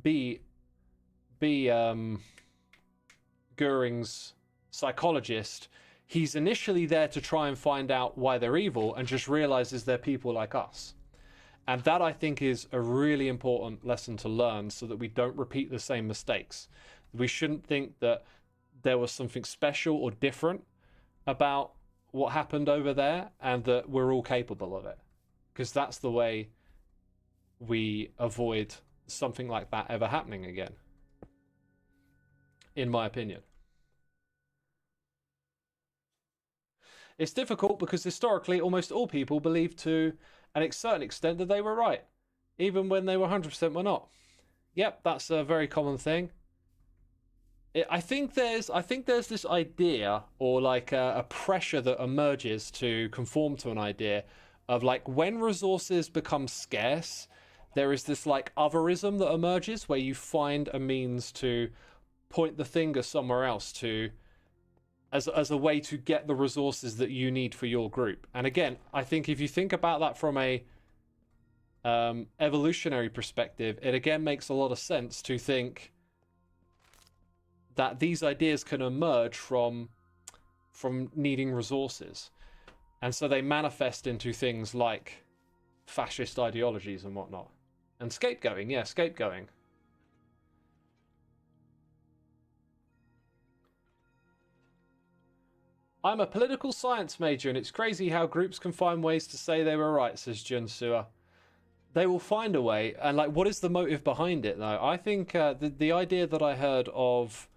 be Goering's psychologist, he's initially there to try and find out why they're evil and just realizes they're people like us. And that, I think, is a really important lesson to learn so that we don't repeat the same mistakes. We shouldn't think that there was something special or different about what happened over there and that we're all capable of it. Because that's the way we avoid something like that ever happening again. In my opinion. It's difficult because historically almost all people believed to a certain extent that they were right, even when they were 100% were not. Yep, that's a very common thing. I think there's this idea, or like a pressure that emerges to conform to an idea of like, when resources become scarce, there is this like otherism that emerges where you find a means to point the finger somewhere else to as a way to get the resources that you need for your group. And again, I think if you think about that from a evolutionary perspective, it again makes a lot of sense to think that these ideas can emerge from needing resources. And so they manifest into things like fascist ideologies and whatnot. And scapegoating, yeah, scapegoating. I'm a political science major, and it's crazy how groups can find ways to say they were right, says Junsua. They will find a way. And like, what is the motive behind it, though? I think the idea that I heard of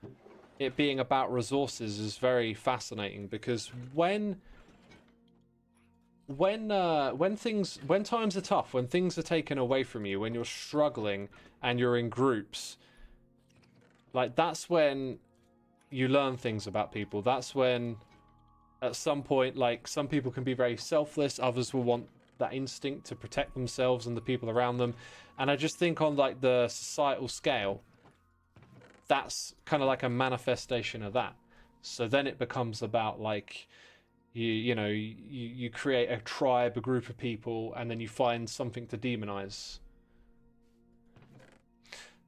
it being about resources is very fascinating, because when times are tough, when things are taken away from you, when you're struggling and you're in groups, like, that's when you learn things about people. That's when at some point, like, some people can be very selfless, others will want that instinct to protect themselves and the people around them. And I just think on like the societal scale, that's kind of like a manifestation of that. So then it becomes about like, you create a tribe, a group of people, and then you find something to demonize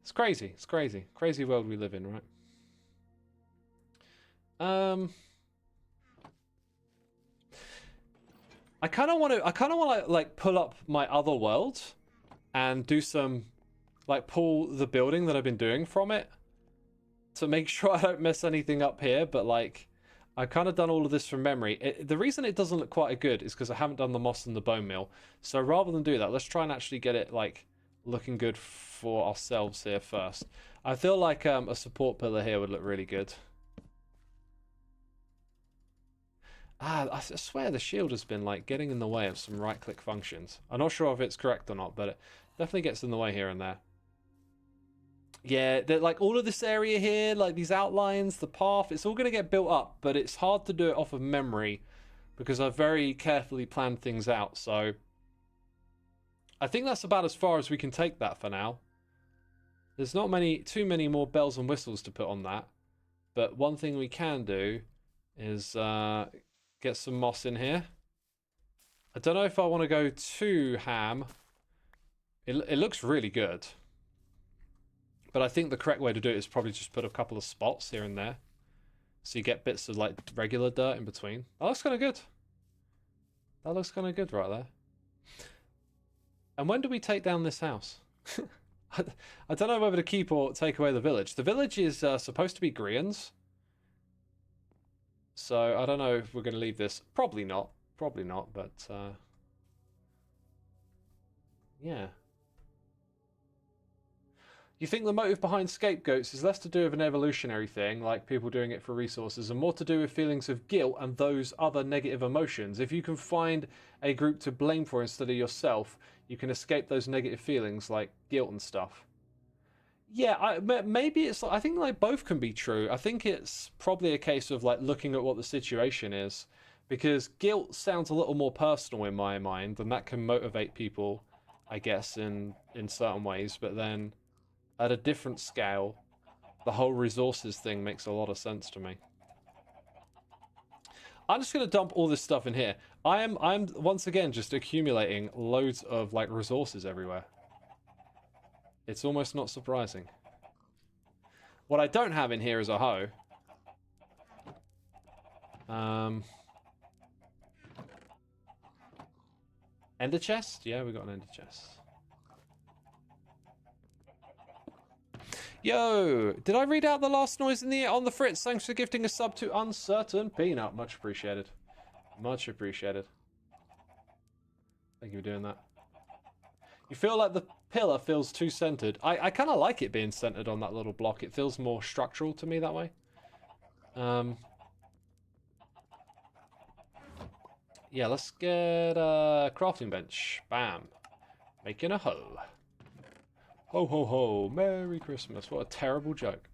It's crazy. It's crazy. Crazy world we live in, right? I kind of want to like pull up my other world and do some like pull the building that I've been doing from it to make sure I don't mess anything up here, but like I've kind of done all of this from memory. The reason it doesn't look quite good is because I haven't done the moss and the bone meal. So rather than do that, let's try and actually get it like looking good for ourselves here first. I feel like a support pillar here would look really good. I swear the shield has been like getting in the way of some right-click functions. I'm not sure if it's correct or not, but it definitely gets in the way here and there. Yeah, like all of this area here, like these outlines, the path, it's all going to get built up, but it's hard to do it off of memory because I've very carefully planned things out. So I think that's about as far as we can take that for now. There's not too many more bells and whistles to put on that. But one thing we can do is get some moss in here. I don't know if I want to go too ham. It looks really good. But I think the correct way to do it is probably just put a couple of spots here and there. So you get bits of like regular dirt in between. That looks kind of good. That looks kind of good right there. And when do we take down this house? I don't know whether to keep or take away the village. The village is supposed to be Grian's. So I don't know if we're going to leave this. Probably not. Probably not, but yeah. You think the motive behind scapegoats is less to do with an evolutionary thing, like people doing it for resources, and more to do with feelings of guilt and those other negative emotions. If you can find a group to blame for instead of yourself, you can escape those negative feelings like guilt and stuff. Yeah, maybe it's. I think like both can be true. I think it's probably a case of like looking at what the situation is, because guilt sounds a little more personal in my mind, and that can motivate people, I guess, in certain ways. But then, at a different scale, the whole resources thing makes a lot of sense to me. I'm just gonna dump all this stuff in here. I'm once again just accumulating loads of like resources everywhere. It's almost not surprising. What I don't have in here is a hoe. Ender chest? Yeah, we got an ender chest. Yo, did I read out the last noise in the on the fritz? Thanks for gifting a sub to Uncertain Peanut. Much appreciated. Much appreciated. Thank you for doing that. You feel like the pillar feels too centered. I kind of like it being centered on that little block. It feels more structural to me that way. Yeah, let's get a crafting bench. Bam. Making a hoe. Ho, ho, ho. Merry Christmas. What a terrible joke.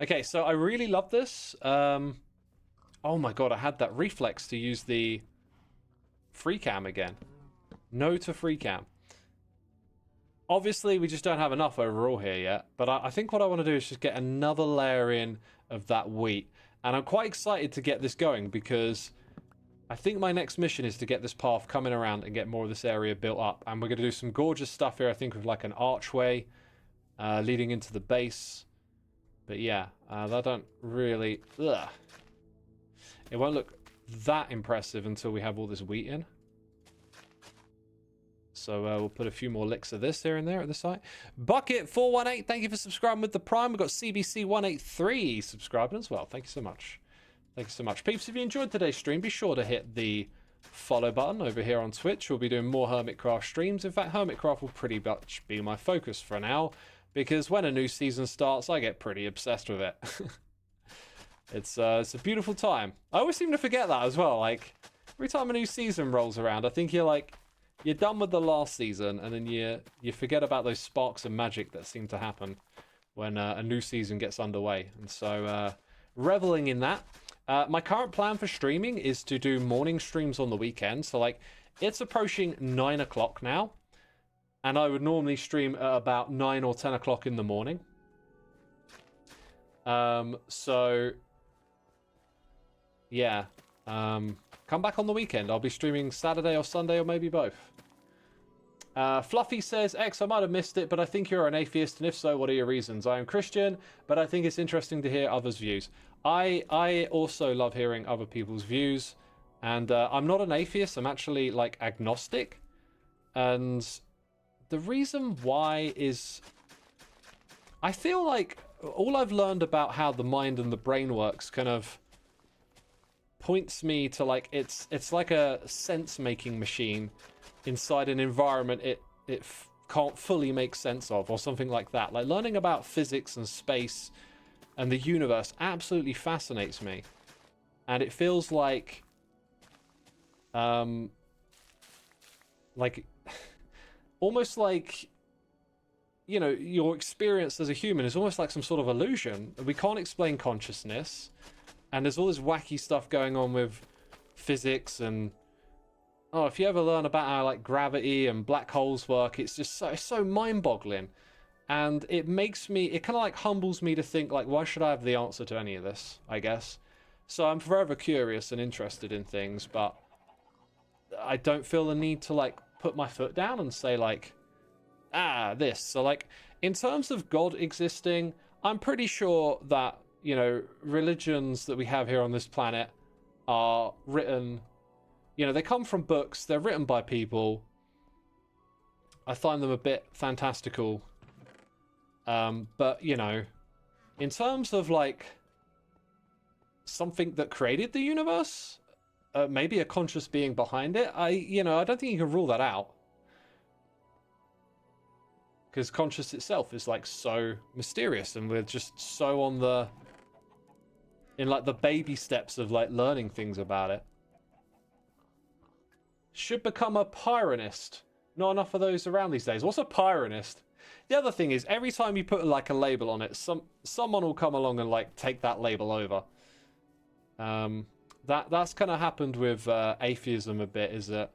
Okay, so I really love this. Oh my god, I had that reflex to use the free cam again. No to free cam. Obviously, we just don't have enough overall here yet. But I think what I want to do is just get another layer in of that wheat. And I'm quite excited to get this going because I think my next mission is to get this path coming around and get more of this area built up. And we're going to do some gorgeous stuff here, I think, with like an archway leading into the base. But yeah, that don't really... Ugh. It won't look that impressive until we have all this wheat in. So we'll put a few more licks of this here and there at the site. Bucket418, thank you for subscribing with the Prime. We've got CBC183 subscribing as well. Thank you so much. Thank you so much. Peeps, if you enjoyed today's stream, be sure to hit the follow button over here on Twitch. We'll be doing more Hermitcraft streams. In fact, Hermitcraft will pretty much be my focus for now, because when a new season starts, I get pretty obsessed with it. It's a beautiful time. I always seem to forget that as well. Like, every time a new season rolls around, I think you're done with the last season, and then you forget about those sparks of magic that seem to happen when a new season gets underway. And so, reveling in that. My current plan for streaming is to do morning streams on the weekend. So, like, it's approaching 9 o'clock now, and I would normally stream at about 9 or 10 o'clock in the morning. So, yeah. Come back on the weekend. I'll be streaming Saturday or Sunday or maybe both. Fluffy says, X, I might have missed it, but I think you're an atheist, and if so, what are your reasons? I am Christian, but I think it's interesting to hear others' views. I also love hearing other people's views, and I'm not an atheist, I'm actually, like, agnostic, and the reason why is... I feel like all I've learned about how the mind and the brain works kind of points me to, like, it's like a sense-making machine inside an environment it can't fully make sense of, or something like that. Like, learning about physics and space and the universe absolutely fascinates me. And it feels like almost like, you know, your experience as a human is almost like some sort of illusion. We can't explain consciousness, and there's all this wacky stuff going on with physics. And oh, if you ever learn about how, like, gravity and black holes work, it's just so mind-boggling. And it makes me, it kind of like humbles me to think, like, why should I have the answer to any of this, I guess. So I'm forever curious and interested in things, but I don't feel the need to, like, put my foot down and say, like, this. So, like, in terms of God existing, I'm pretty sure that, you know, religions that we have here on this planet are written, you know, they come from books, they're written by people. I find them a bit fantastical. But, you know, in terms of, like, something that created the universe, maybe a conscious being behind it, I don't think you can rule that out. Because conscious itself is, like, so mysterious, and we're just so on the, in, like, the baby steps of, like, learning things about it. Should become a pyronist. Not enough of those around these days. What's a pyronist? The other thing is, every time you put, like, a label on it, someone will come along and, like, take that label over. That's kind of happened with atheism a bit. Is that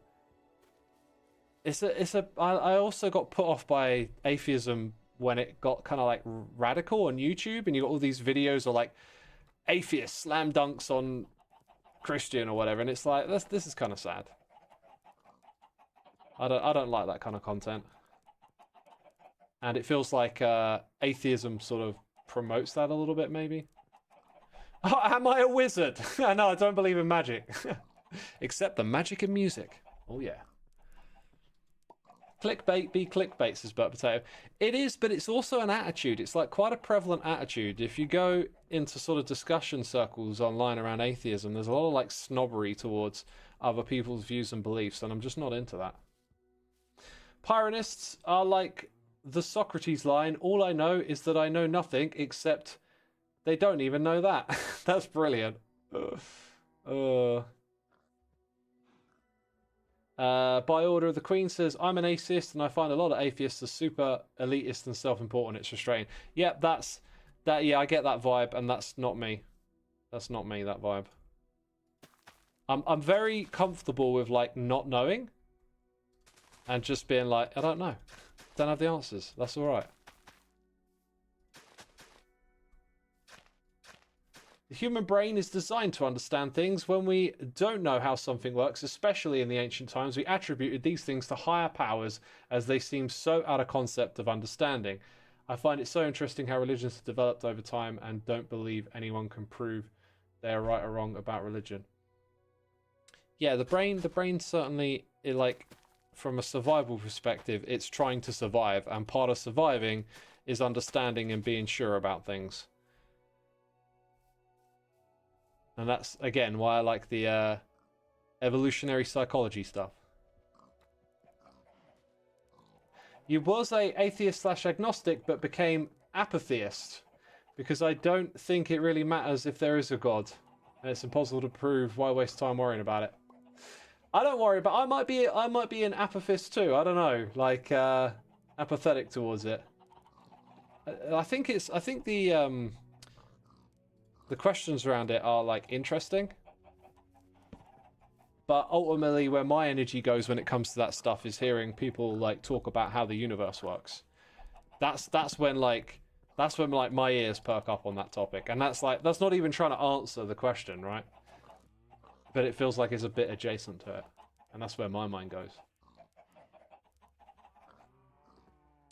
I also got put off by atheism when it got kind of, like, radical on YouTube, and you got all these videos of, like, atheist slam dunks on Christian or whatever, and it's like, this is kind of sad. I don't like that kind of content. And it feels like atheism sort of promotes that a little bit, maybe. Oh, am I a wizard? No, I don't believe in magic. Except the magic in music. Oh, yeah. Clickbait be clickbait, says Burt Potato. It is, but it's also an attitude. It's, like, quite a prevalent attitude. If you go into sort of discussion circles online around atheism, there's a lot of, like, snobbery towards other people's views and beliefs, and I'm just not into that. Pyronists are like the Socrates line, all I know is that I know nothing, except they don't even know that. That's brilliant. By order of the Queen says, I'm an atheist, and I find a lot of atheists are super elitist and self-important. It's frustrating. Yep, yeah, I get that vibe, and that's not me. That's not me, that vibe. I'm very comfortable with, like, not knowing. And just being like, I don't know. Don't have the answers. That's alright. The human brain is designed to understand things. When we don't know how something works, especially in the ancient times, we attributed these things to higher powers as they seem so out of concept of understanding. I find it so interesting how religions have developed over time and don't believe anyone can prove they're right or wrong about religion. Yeah, the brain certainly, like, from a survival perspective, it's trying to survive, and part of surviving is understanding and being sure about things. And that's, again, why I like the evolutionary psychology stuff. You was a atheist/agnostic, but became apatheist, because I don't think it really matters if there is a god, and it's impossible to prove. Why waste time worrying about it? I don't worry, but I might be an apathist too. I don't know, like apathetic towards it. I think the questions around it are, like, interesting, but ultimately where my energy goes when it comes to that stuff is hearing people, like, talk about how the universe works. That's when like my ears perk up on that topic, and that's not even trying to answer the question, right? But it feels like it's a bit adjacent to it, and that's where my mind goes.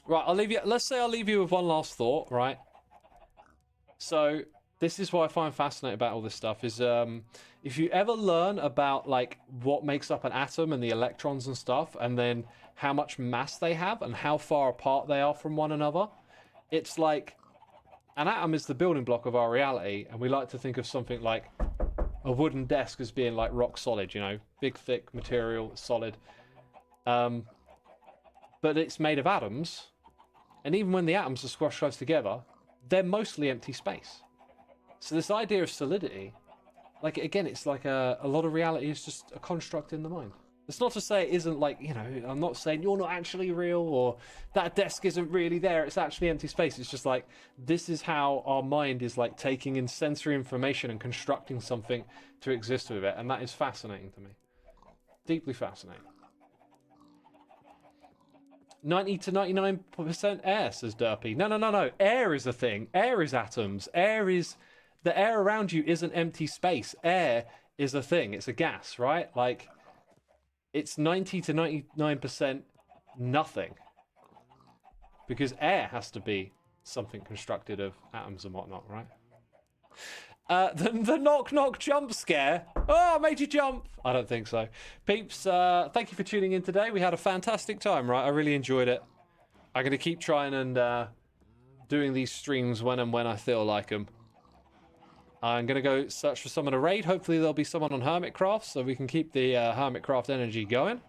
Right, I'll leave you. Let's say I'll leave you with one last thought, right? So this is what I find fascinating about all this stuff is if you ever learn about like what makes up an atom and the electrons and stuff, and then how much mass they have and how far apart they are from one another, it's like an atom is the building block of our reality, and we like to think of something like a wooden desk as being like rock solid, you know, big thick material, solid. But it's made of atoms, and even when the atoms are squashed close together, they're mostly empty space. So this idea of solidity, like again, it's like a lot of reality is just a construct in the mind. It's not to say it isn't like, you know, I'm not saying you're not actually real or that desk isn't really there. It's actually empty space. It's just like, this is how our mind is like taking in sensory information and constructing something to exist with it. And that is fascinating to me. Deeply fascinating. 90 to 99% air, says Derpy. No. Air is a thing. Air is atoms. Air is... The air around you isn't empty space. Air is a thing. It's a gas, right? Like, it's 90 to 99% nothing. Because air has to be something constructed of atoms and whatnot, right? The knock jump scare. Oh, I made you jump. I don't think so. Peeps, thank you for tuning in today. We had a fantastic time, right? I really enjoyed it. I'm going to keep trying and doing these streams when and when I feel like them. I'm going to go search for someone to raid. Hopefully there'll be someone on Hermitcraft so we can keep the Hermitcraft energy going.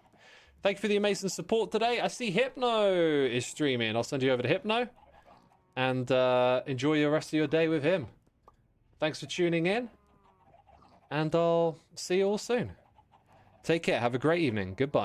Thank you for the amazing support today. I see Hypno is streaming. I'll send you over to Hypno. And enjoy the rest of your day with him. Thanks for tuning in. And I'll see you all soon. Take care. Have a great evening. Goodbye.